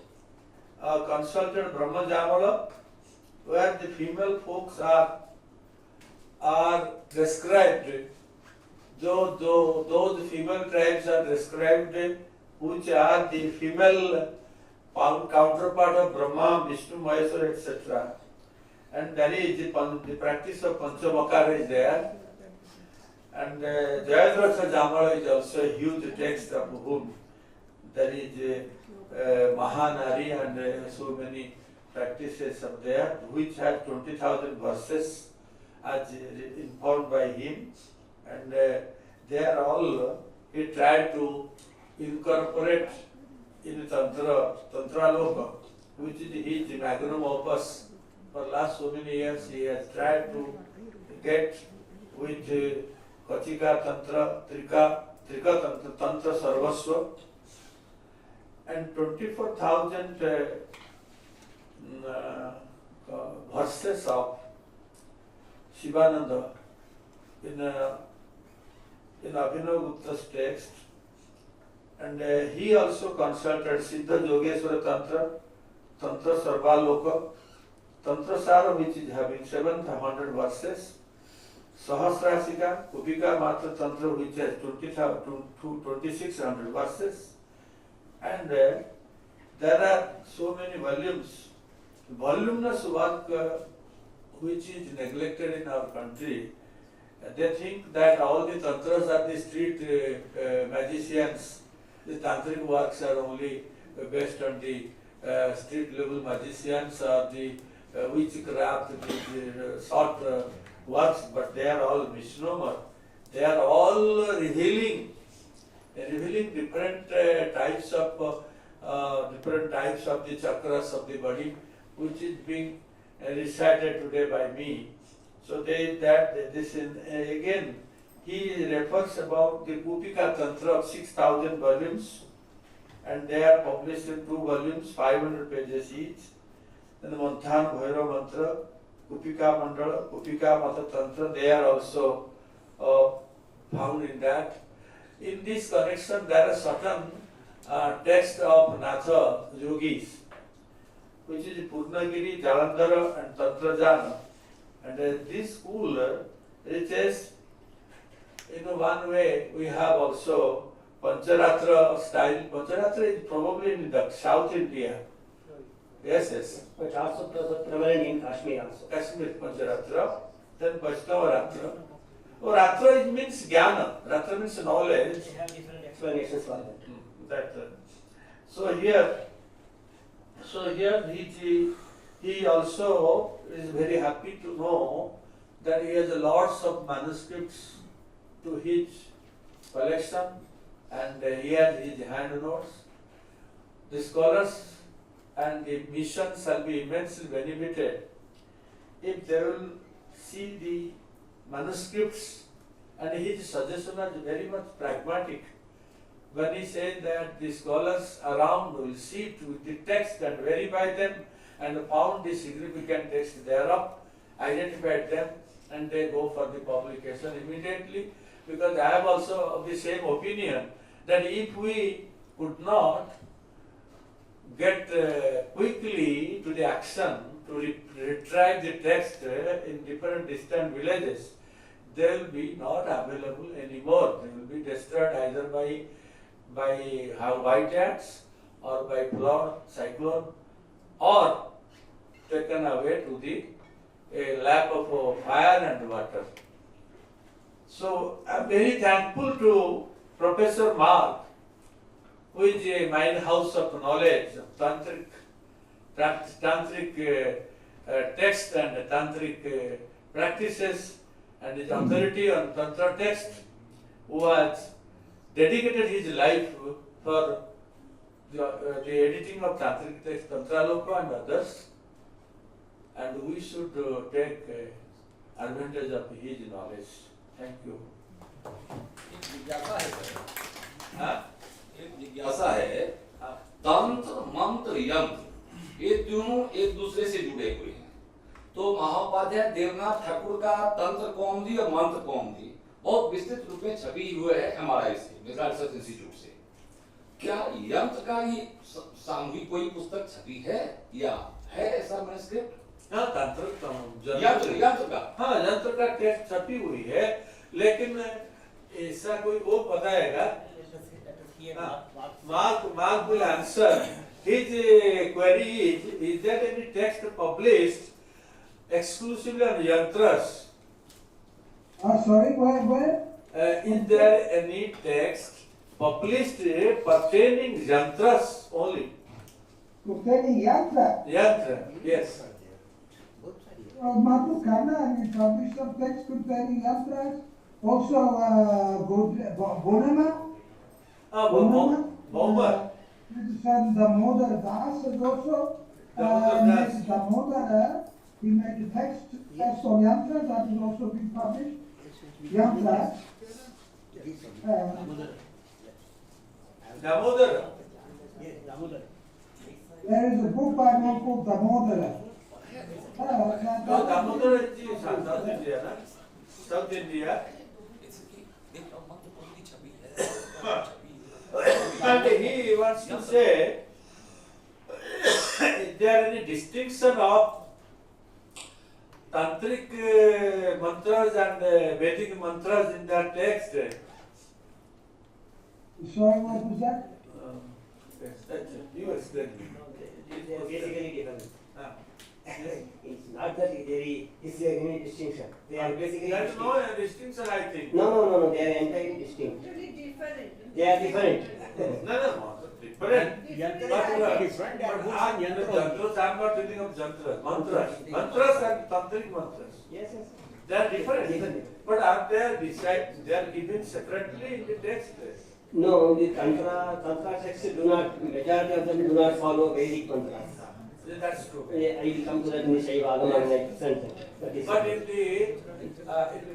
consulted Brahma Jamala, where the female folks are described, those female tribes are described, which are the female counterpart of Brahma, Vishnu, Maheshwara, etc. And there is the practice of Panchamakara is there. And Jayadratha Jamala is also a huge text of whom there is Mahanari and so many practices of there, which has 20,000 verses as informed by him. And they are all, he tried to incorporate in Tantra Loka, which is his magnum opus. For last so many years he has tried to get with Kachika Tantra, Trika Tantra Sarvasva, and 24,000 verses of Shivananda in Abhinav Gupta's text. And he also consulted Siddha Yogeshwara Tantra, Tantra Sarvaloka, Tantra Sara, which is having 700 verses, Sahasrasika, Kupika Matra Tantra, which has 2,600 verses, and there are so many volumes voluminous work which is neglected in our country. They think that all the tantras are the street magicians. The tantric works are only based on the street level magicians or the witchcraft, the short works, but they are all misnomer. They are all revealing different types of the chakras of the body, which is being recited today by me. So again, he refers about the Kupika Tantra of 6,000 volumes, and they are published in 2 volumes, 500 pages each. Then the Manthan Bhairav Mantra, Kupika Mandala, Kupika Mata Tantra, they are also found in that. In this connection, there are certain texts of Natha yogis, which is Purnagiri, Jalandhara and Tantrajana. And this school reaches, in one way, we have also Pancharatra style. Pancharatra is probably in the South India. Yes, yes. But also prevalent in Kashmir also. Kashmir Pancharatra, then Vaishnava Ratra. Oh, Ratra it means Jnana. Ratra means knowledge. They have different explanations for that. So here he also is very happy to know that he has lots of manuscripts to his collection, and he has his hand notes. The scholars and the mission shall be immensely benefited if they will see the manuscripts, and his suggestion is very much pragmatic. When he says that the scholars around will see to the text and verify them and found the significant text thereof, identified them, and they go for the publication immediately, because I am also of the same opinion that if we could not get quickly to the action to retrieve the text in different distant villages, they will be not available anymore. They will be destroyed either by white ants or by flood, cyclone, or taken away to the lack of fire and water. So I am very thankful to Professor Mark, who is a mine house of knowledge of tantric text and tantric practices, and his authority on tantra text, who has dedicated his life for the editing of tantric text, Tantraloka and others, and we should take advantage of his knowledge. Thank you. एक जिज्ञासा है तंत्र मंत्र यंत्र ये दोनों एक दूसरे से जुड़े हुए हैं। तो महाउपाध्याय देवनाथ ठाकुर का तंत्र कौमुदी और मंत्र कौमुदी बहुत विस्तृत रूप में छपी हुए है MRI से, मिश्रा रिसर्च इंस्टीट्यूट से। क्या यंत्र का ये सामूहिक कोई पुस्तक छपी है या है ऐसा मैनुस्क्रिप्ट? हाँ, यंत्र का टेक्स्ट छपी हुई है, लेकिन ऐसा कोई वो बताएगा। Mark will answer. His query is there any text published exclusively on yantras? Sorry, where? Is there any text published pertaining yantras only? Pertaining yantra? Yantra, yes. Madhu Khanna, and we published some text containing yantras. Also, Bonema. Bomber. Son Damodar Das is also. Damodar, he made a text on yantra that will also be published. Yantra. Damodar. There is a book by him called Damodara. Damodar is South India, na? South India. And he wants to say, is there any distinction of tantric mantras and Vedic mantras in that text? Sorry, what was that? Yes, that's it. You explain. Basically different. not that is there any distinction. They are basically There is distinct. no distinction, I think. No, they are entirely distinct. Really different. They are different. No, different. Yantra But, is different. There are but books I, on the yantra. jantras, I am not telling of jantras, mantras and tantric mantras. Yes. They are different. Different. But are they are given separately in the text? No, the tantra texts do not. Majority of them do not follow Vedic mantras. That's true. I will come to that in the Shaiva Agama next sentence. That is But in the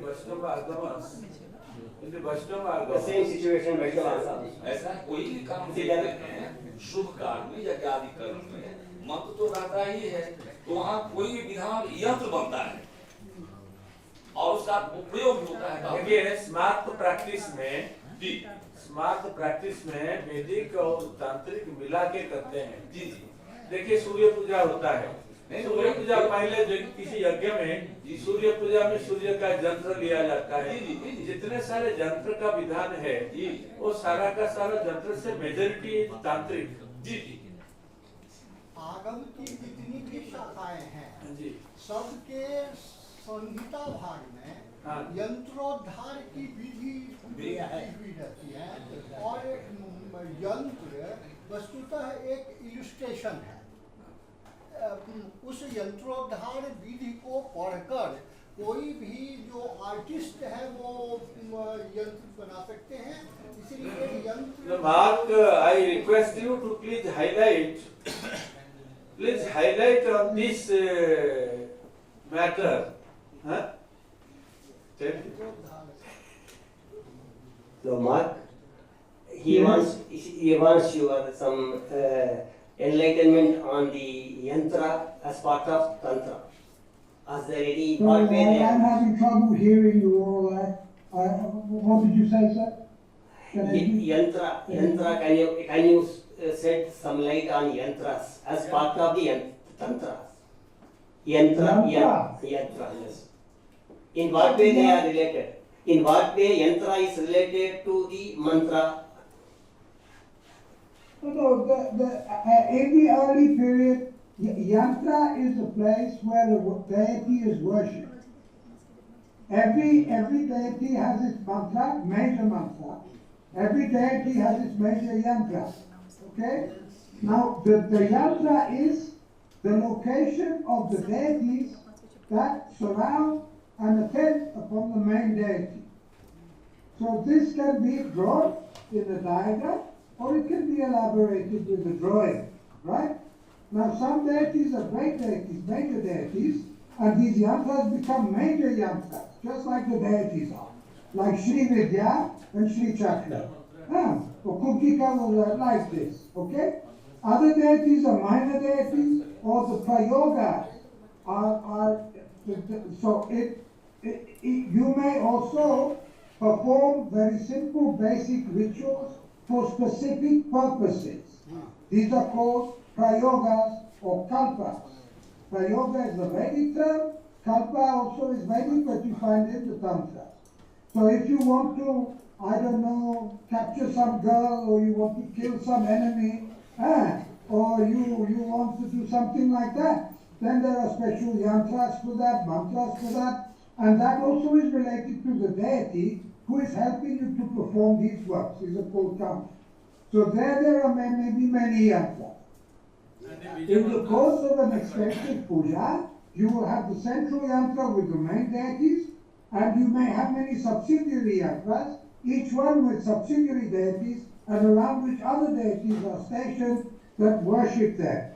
Vaishnava Agamas, the same situation Vaishnava also. ऐसा कोई भी काम करते हैं शुभ कार्य में यज्ञ आदि कर्म में मंत्र तो रहता ही है, तो वहाँ कोई भी विधान यंत्र बनता है और उसका उपयोग होता है। देखिए स्मार्ट प्रैक्टिस में जी वैदिक और तांत्रिक मिला के करते हैं। जी देखिए सूर्य पूजा होता है, नहीं, सूर्य पूजा पहले किसी यज्ञ में सूर्य पूजा में सूर्य का यंत्र लिया जाता है। जी। जितने सारे यंत्र का विधान है जी। वो सारा का सारा यंत्र से मेजॉरिटी तांत्रिक। जी आगम की जितनी भी शाखाएं हैं जी सबके संहिता भाग में हाँ। यंत्रोद्धार की विधि हुई रहती है और यंत्र वस्तुतः एक इलस्ट्रेशन है। उस यंत्रोद्धार विधि को पढ़कर कोई भी जो आर्टिस्ट है वो यंत्र बना सकते हैं, इसीलिए यंत्र। Mark, I request you to please highlight on this matter. Huh? Tell me. So Mark, he wants your some enlightenment on the yantra as part of tantra. Is there any So, part where they I'm are? having trouble hearing you all. What did you say, sir? Can I hear? Yantra, can you shed some light on yantras as part of the tantras? Yantra, yes. In what way they are related? In what way yantra is related to the mantra? No, in the early period, yantra is a place where the deity is worshipped. Every deity has its mantra, major mantra. Every deity has its major yantra. Okay? Now, the yantra is the location of the deities that surround and attend upon the main deity. So this can be drawn in a diagram, or it can be elaborated with a drawing, right? Now some deities are great deities, major deities, and these yantras become major yantras, just like the deities are. Like Sri Vidya and Sri Chakra. Or Kumkika was like this, okay? Other deities are minor deities, or the prayogas are so you may also perform very simple basic rituals for specific purposes. These are called prayogas or kalpas. Prayoga is a Vedic term, kalpa also is Vedic, but you find it in the Tantra. So if you want to, I don't know, capture some girl, or you want to kill some enemy, or you want to do something like that, then there are special yantras for that, mantras for that, and that also is related to the deity who is helping you to perform these works. These are called kampas. So there are maybe many yantras. In the course of an extensive puja, you will have the central yantra with the main deities, and you may have many subsidiary yantras, each one with subsidiary deities, and around which other deities are stationed that worship them,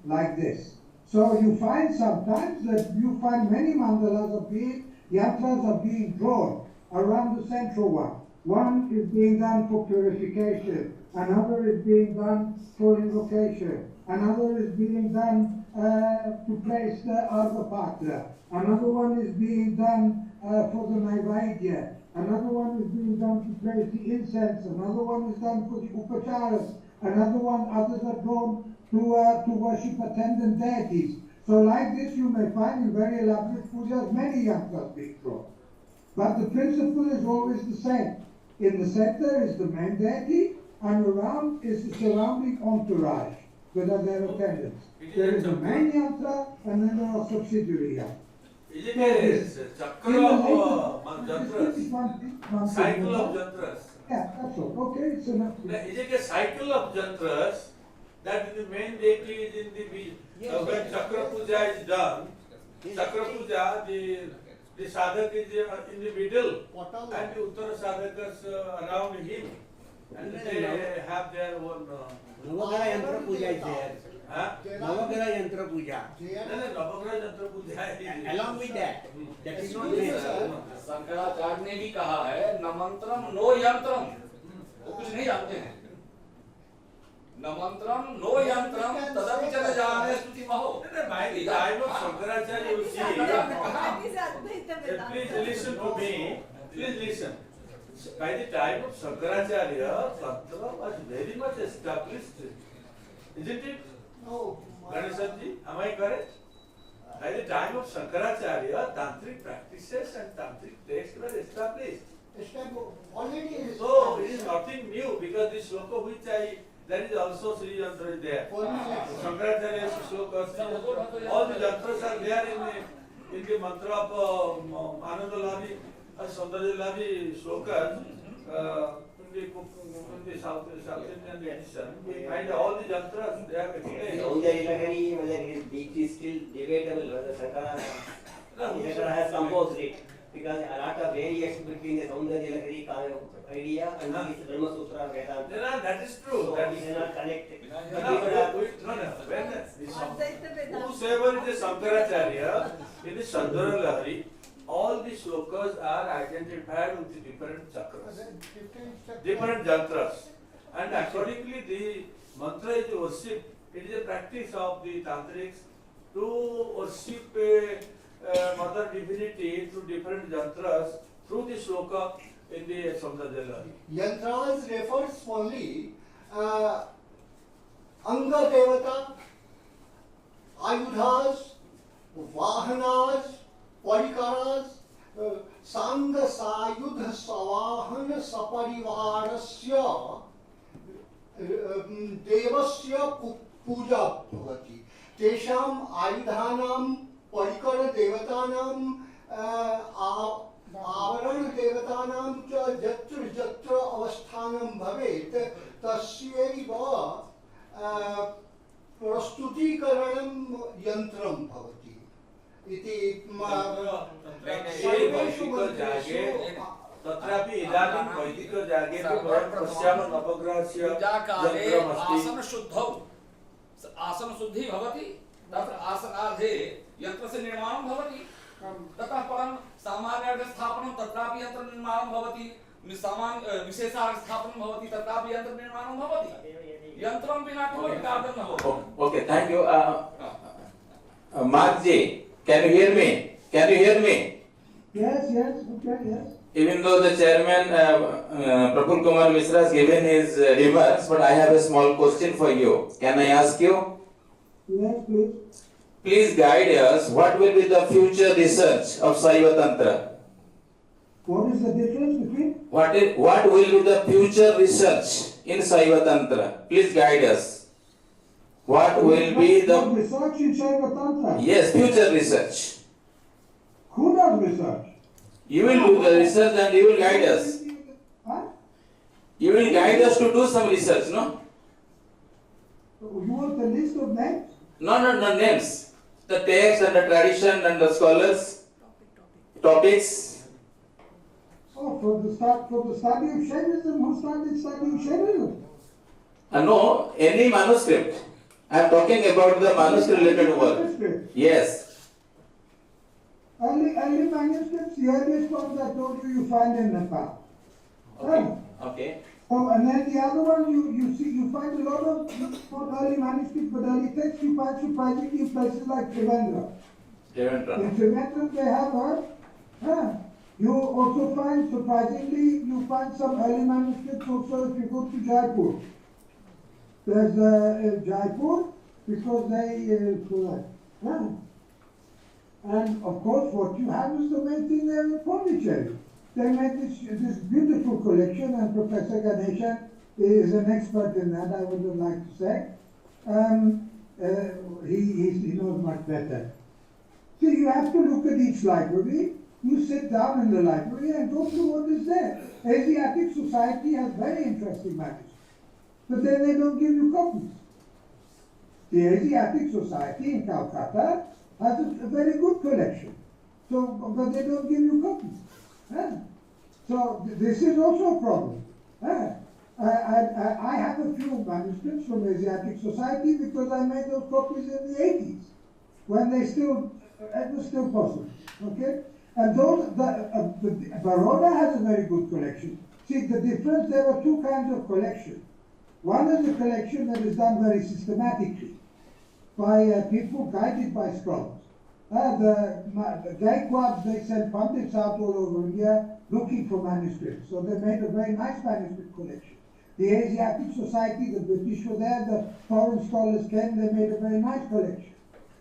like this. So you find sometimes that you find many mandalas yantras are being drawn around the central one. One is being done for purification, another is being done for invocation, another is being done to place the Arvapatra, another one is being done for the Naivaidya, another one is being done to place the incense, another one is done for the Upacharas, others are drawn to worship attendant deities. So like this you may find in very elaborate pujas many yantras being drawn. But the principle is always the same. In the center is the main deity, and around is the surrounding entourage. whether they are attendants. It is There a is a chakra. main yantra and then there are subsidiary yantras. Is it a chakra of jantras? Cycle of jantras. Yeah, that's all. Okay, it's enough. Now, is it a cycle of jantras that the main deity is in the when chakra puja is done? Chakra puja, the sadhak is in the middle and the uttara sadhakas around him, and they have their own. Navagraha Yantra Puja is there. Huh? Navagraha Yantra Puja. Navagraha Yantra puja is Along with that, that is not इसलिए there. Shankaracharya ने भी कहा है न मंत्रम no यंत्रम, वो कुछ नहीं जानते हैं। न मंत्रम नो यंत्रम तदपि चले जाने स्तुति महो। By the time of Shankaracharya, you see, please listen to me, please listen. By the time of Shankaracharya, Tantra was very much established, isn't it? No. Ganesan ji, am I correct? By the time of Shankaracharya, Tantric practices and Tantric texts were established. Already So it is nothing new because the sloka which there is also Sri Yantra is there. Shankaracharya's sloka, Sri Yantra, all the yantras are there in the mantra of Anandalari and Saundaryalari slokas. In the South Indian edition, we find all the yantras, they have explained. Saundaryalari, whether it is still debatable whether Shankara has composed it, because a lot of variation between the Saundaryalari idea and the Brahma Sutra Vedanta. No, that is true. So That we is cannot connect it. Whosoever is a Shankaracharya in the Saundaryalari, all the slokas are identified with the different chakras, different jantras, and accordingly the mantra is worshipped. It is a practice of the tantrics to worship a mother divinity through different jantras through the sloka in the Saundaryalari. Yantras refers only Anga Devata, Ayudhas, Vahanas, Parikaras, Sanga Sayudha Savahana Saparivarasya Devasya Puja Bhavati. Tesham Ayudhanam Parikara Devatanam Avaran Devatanam cha Jatra Jatra Avasthanam Bhavet Tasyaiva Prastutikaranam Yantram Bhavati. इति तत्रापि इदानीं वैदिक जागे वयं पश्यामः नवग्रहस्य यन्त्रमस्ति। आसन शुद्धौ आसन शुद्धि भवति तत्र आसनार्धे यन्त्रस्य निर्माणं भवति ततः परं सामान्यार्थ स्थापनं तत्रापि यन्त्र निर्माणं भवति विशेषार्थ स्थापनं भवति तत्रापि यन्त्र निर्माणं भवति यन्त्रं विना कोऽपि कार्यं न भवति। Okay, thank you. Mark Ji, can you hear me? Can you hear me? Yes, okay, yes. Even though the chairman Praful Kumar Mishra has given his remarks, but I have a small question for you. Can I ask you? Yes, please. Please guide us. What will be the future research of Shaiva Tantra? What is the difference between? What will be the future research in Shaiva Tantra? Please guide us. What will be the research in Shaiva Tantra? yes, future research? Who does research? You will do the research and you will guide us. Huh? You will guide us to do some research, no? You want the list of names? No names. The text and the tradition and the scholars, topics. Oh, for the study of Shaivism, who started studying Shaivism? No, any manuscript. I am talking about the manuscript related work. Manuscript. Yes. Early manuscripts, the earliest ones I told you find in Nepal. Okay. Oh, and then the other one you find a lot of not early manuscripts but early texts you find surprisingly in places like Trivandrum. In Trivandrum they have her. You also find surprisingly you find some early manuscripts also if you go to Jaipur. There's Jaipur because they and of course what you have is the main thing there in Pondicherry. They made this beautiful collection and Professor Ganesan is an expert in that, I would like to say. he knows much better. So you have to look at each library. You sit down in the library and go through what is there. Asiatic Society has very interesting manuscripts, but then they don't give you copies. The Asiatic Society in Calcutta has a very good collection, but they don't give you copies. So this is also a problem. I have a few manuscripts from Asiatic Society because I made those copies in the 80s, when it was still possible. Okay? And Baroda has a very good collection. See, the difference, there are two kinds of collection. One is a collection that is done very systematically by people guided by scholars. The Gaikwads, they send pundits out all over India looking for manuscripts. So they made a very nice manuscript collection. The Asiatic Society, the British were there, the foreign scholars came, they made a very nice collection.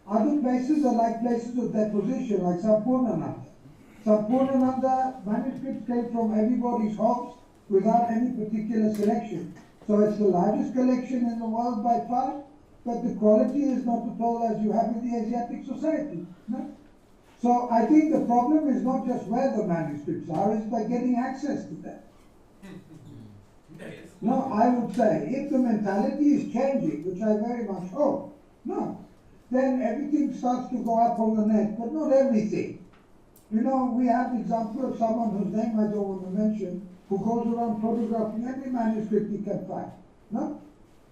Other places are like places of deposition, like Sampurnananda. Sampurnananda manuscripts came from everybody's homes without any particular selection. So it's the largest collection in the world by far, but the quality is not at all as you have in the Asiatic Society. No? So I think the problem is not just where the manuscripts are, it's by getting access to them. No, I would say, if the mentality is changing, which I very much hope, then everything starts to go up on the net, but not everything. You know, we have the example of someone whose name I don't want to mention, who goes around photographing every manuscript he can find. No?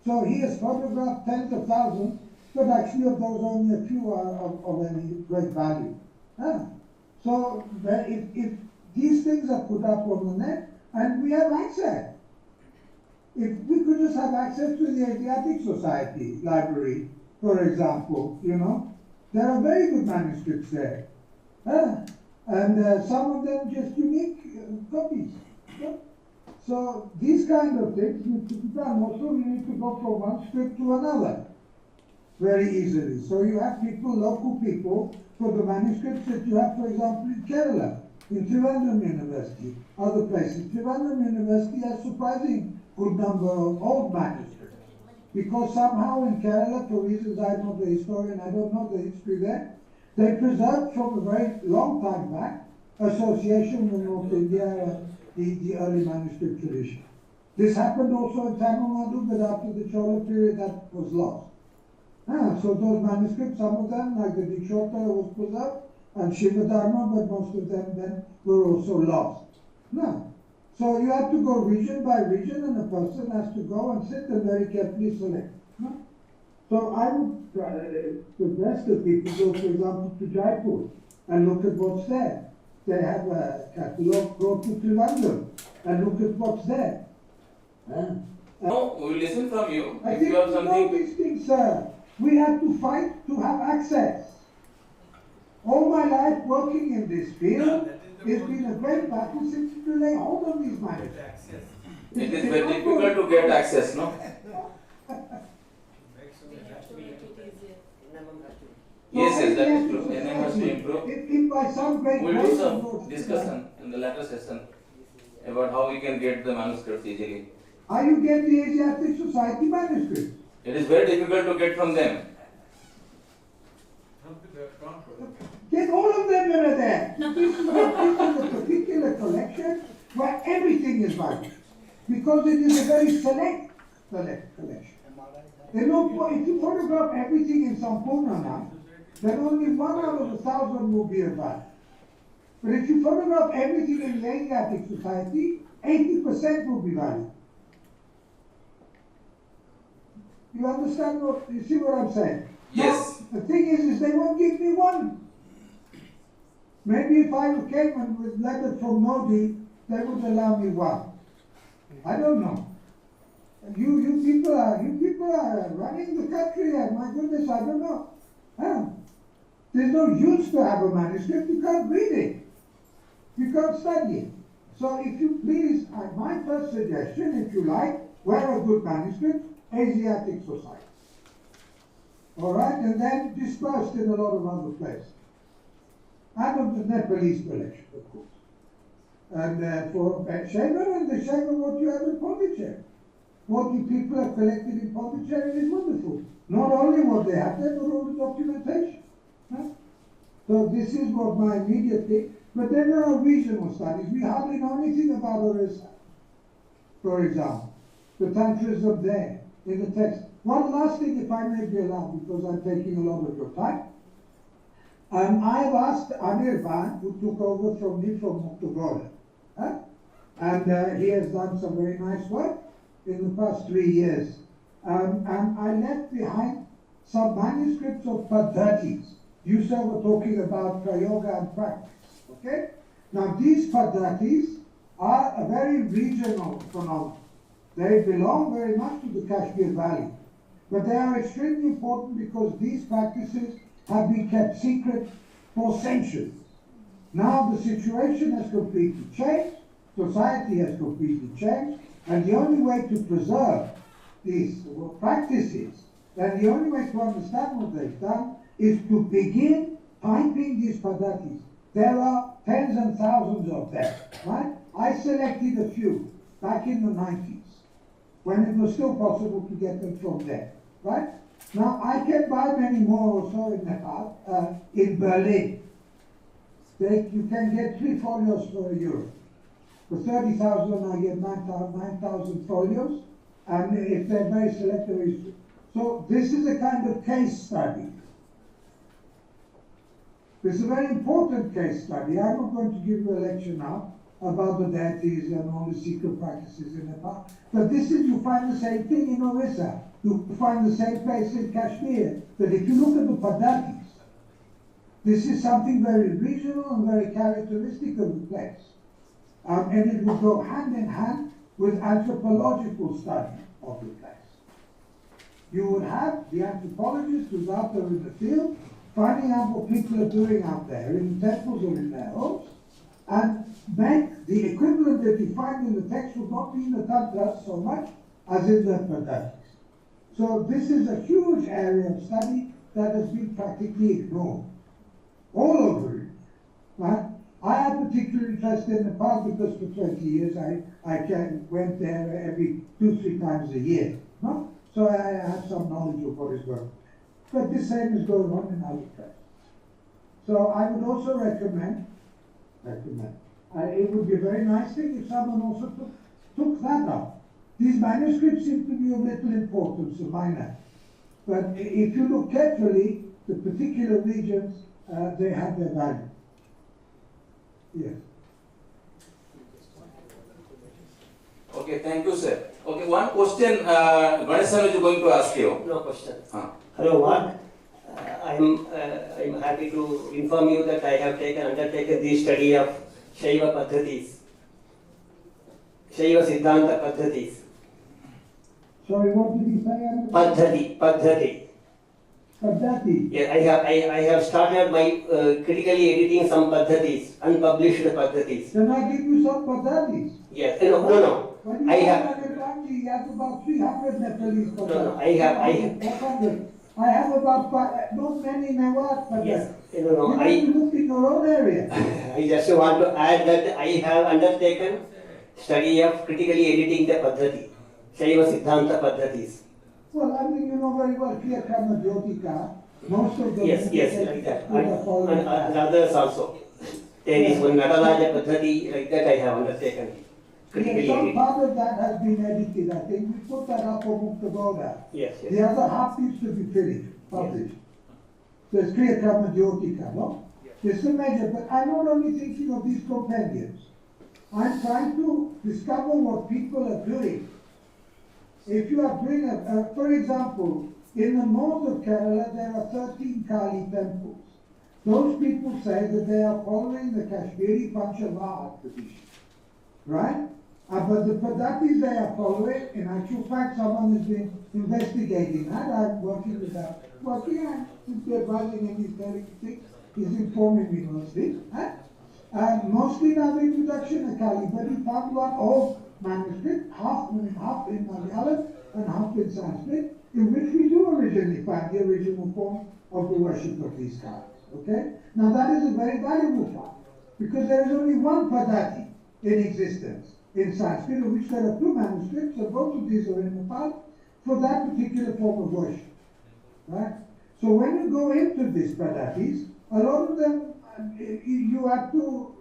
So he has photographed tens of thousands, but actually of those only a few are of any great value. So if these things are put up on the net, and we have access, if we could just have access to the Asiatic Society library, for example, there are very good manuscripts there. And some of them just unique copies. So these kind of things need to be done. Also, we need to go from one script to another very easily. So you have people, local people, for the manuscripts that you have, for example, in Kerala, in Trivandrum University, other places. Trivandrum University has surprising good number of old manuscripts. Because somehow in Kerala, for reasons I'm not a historian, I don't know the history there, they preserved from a very long time back association with North India, the early manuscript tradition. This happened also in Tamil Nadu, but after the Chola period that was lost. So those manuscripts, some of them, like the Dyczkowski was preserved, and Shaiva Dharma, but most of them then were also lost. So you have to go region by region, and a person has to go and sit and very carefully select. So I would suggest that people go, for example, to Jaipur and look at what's there. They have a catalogue, go to Trivandrum and look at what's there. No, we will listen from you. I If think you have something these things, we have to fight to have access. All my life working in this field, it's been a great battle since to lay hold on these matters. it is very difficult to get access, no? Yes, that is true. NM has to improve. If by some great We'll do grace some of God- discussion in the latter session about how we can get the manuscripts easily. How you get the Asiatic Society manuscripts? It is very difficult to get from them. Get all of them that are there. This is a particular collection where everything is valued. Because it is a very select collection. If you photograph everything in Sampurnana, then only 1 out of 1,000 will be of value. But if you photograph everything in the Asiatic Society, 80% will be valued. You understand you see what I'm saying? Yes. Now, the thing is they won't give me one. Maybe if I came and with letter from Modi, they would allow me one. I don't know. You people are running the country, my goodness, I don't know. There's no use to have a manuscript, you can't read it. You can't study it. So if you please, my first suggestion, if you like, where a good manuscript, Asiatic Society. Alright, and then dispersed in a lot of other places. And of the Nepalese collection, of course. And for Shaiva and the Shaiva, what you have in Pondicherry. what the people have collected in Pondicherry is wonderful. Not only what they have there, but all the documentation. Right? So this is what my immediate thing. But then there are regional studies. We hardly know anything about Orissa, for example. The Tantras up there in the text. One last thing, if I may be allowed, because I'm taking a lot of your time. I have asked Anirban, who took over from me from Muktagoda, and he has done some very nice work in the past 3 years. And I left behind some manuscripts of Paddhatis. You sir were talking about Prayoga and practice, okay? Now these Paddhatis are a very regional phenomenon. They belong very much to the Kashmir Valley. But they are extremely important because these practices have been kept secret for centuries. Now the situation has completely changed, society has completely changed, and the only way to preserve these practices, and the only way to understand what they've done, is to begin typing these Paddhatis. There are tens and thousands of them, right? I selected a few back in the 90s, when it was still possible to get them from there, right? Now, I can buy many more also in Nepal, in Berlin. You can get 3 folios for €1. For 30,000, I get 9,000 folios, and if they're very selective. So this is a kind of case study. This is a very important case study. I'm not going to give you a lecture now about the deities and all the secret practices in Nepal. But this is, you find the same thing in Orissa. You find the same place in Kashmir. That if you look at the Paddhatis, this is something very regional and very characteristic of the place. And it will go hand in hand with anthropological study of the place. You would have the anthropologist who's out there in the field, finding out what people are doing out there in the temples or in their homes, and make the equivalent that you find in the text would not be in the Tantras so much as in the Paddhatis. So this is a huge area of study that has been practically ignored all over it. Right? I am particularly interested in Nepal because for 20 years I went there every 2-3 times a year. No? So I have some knowledge of what is going on. But the same is going on in other places. So I would also recommend, it would be a very nice thing if someone also took that up. These manuscripts seem to be of little importance, a minor. But if you look carefully, the particular regions, they have their value. Yes. Okay, thank you, sir. Okay, one question Ganesan is going to ask you. No question. Hello, Mark. I'm happy to inform you that I have undertaken the study of Shaiva Paddhatis, Shaiva Siddhanta Paddhatis. Sorry, what did you say? Paddhati. Paddhati. Yeah, I have started my critically editing some Paddhatis, unpublished Paddhatis. Can I give you some Paddhatis? Yes, no. When I you have. have about 300 Nepalese Paddhatis. No, I have. 400. I have about not many in my work, but Yes, you have to look in your own area. I just want to add that I have undertaken study of critically editing the Paddhati, Shaiva Siddhanta Paddhatis. Well, I mean, you know very well, Kriya Karma Jyotika, most of them. Yes, like that. And others also. There is one Nataraja Paddhati, like that I have undertaken. Yes, some part of that has been edited, I think. We put that up for Muktagoda. Yes. The other half needs to be finished, published. There's Kriya Karma Jyotika, no? It's a major, but I'm not only thinking of these compendiums. I'm trying to discover what people are doing. If you are doing for example, in the north of Kerala, there are 13 Kali temples. Those people say that they are following the Kashmiri Panchavaha tradition, right? But the Paddhatis they are following, in actual fact, someone has been investigating that. I'm working with that. And since we're advising and he's telling me things, he's informing me mostly. Mostly now the introduction of Kali, but he found one old manuscript, half in Malayalam and half in Sanskrit, in which we do originally find the original form of the worship of these Kalis. Okay? Now that is a very valuable fact, because there is only one Paddhati in existence. in Sanskrit, of which there are 2 manuscripts, and both of these are in Nepal, for that particular form of worship. Right? So when you go into these Padatis, a lot of them, you have to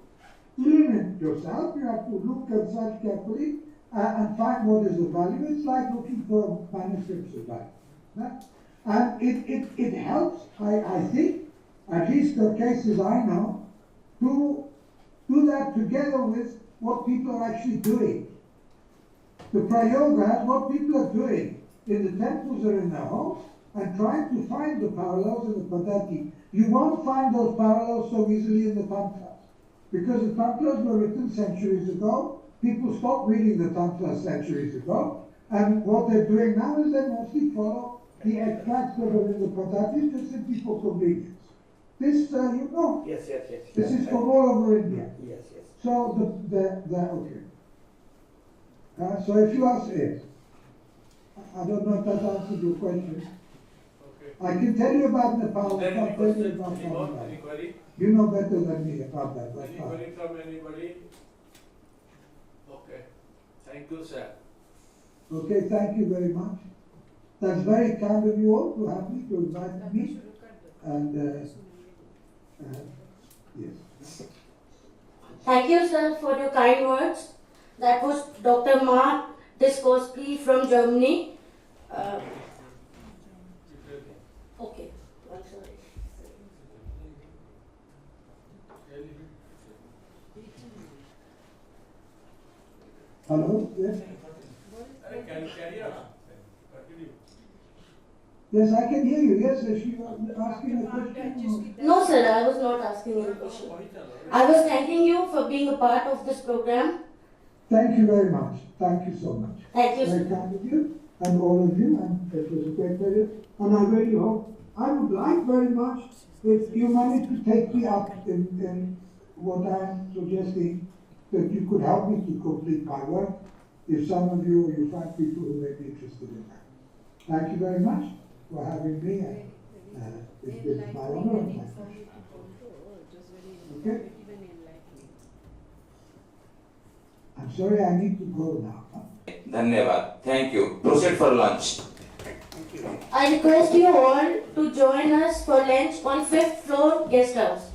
limit yourself, you have to look and search carefully and find what is of value. It's like looking for manuscripts of value. Right? And it helps, I think, at least the cases I know, to do that together with what people are actually doing. The prayogas, what people are doing in the temples or in their homes, and trying to find the parallels in the Padati. You won't find those parallels so easily in the Tantras, because the Tantras were written centuries ago. People stopped reading the Tantras centuries ago, and what they're doing now is they mostly follow the extracts that are in the Padatis just simply for convenience. This, you know, Yes. this is from all over India. Yes. So okay. So if you ask it, I don't know if that answers your question. Okay. I can tell you about Nepal. Is there I can't any tell you question, about any more, Nepal. any query? You know better than me about that. That's Any fine. query from anybody? Okay, thank you, sir. Okay, thank you very much. That's very kind of you all to have me, to invite me. And yes. Thank you, sir, for your kind words. That was Dr. Mark Dyczkowski from Germany. Okay, I'm sorry. Hello? Yes? Can you carry on? Continue. Yes, I can hear you. Yes, she was asking a question. No, sir, I was not asking any question. I was thanking you for being a part of this program. Thank you very much. Thank you so much. Thank you, Very sir. kind of you and all of you, and it was a great pleasure. And I really hope, I would like very much if you manage to take me up in what I'm suggesting, that you could help me to complete my work, if some of you or you find people who may be interested in that. Thank you very much for having me, and it's been my honor and my pleasure. Okay? I'm sorry, I need to go now. Dhanyavad. Thank you. Proceed for lunch. I request you all to join us for lunch on 5th floor guest house.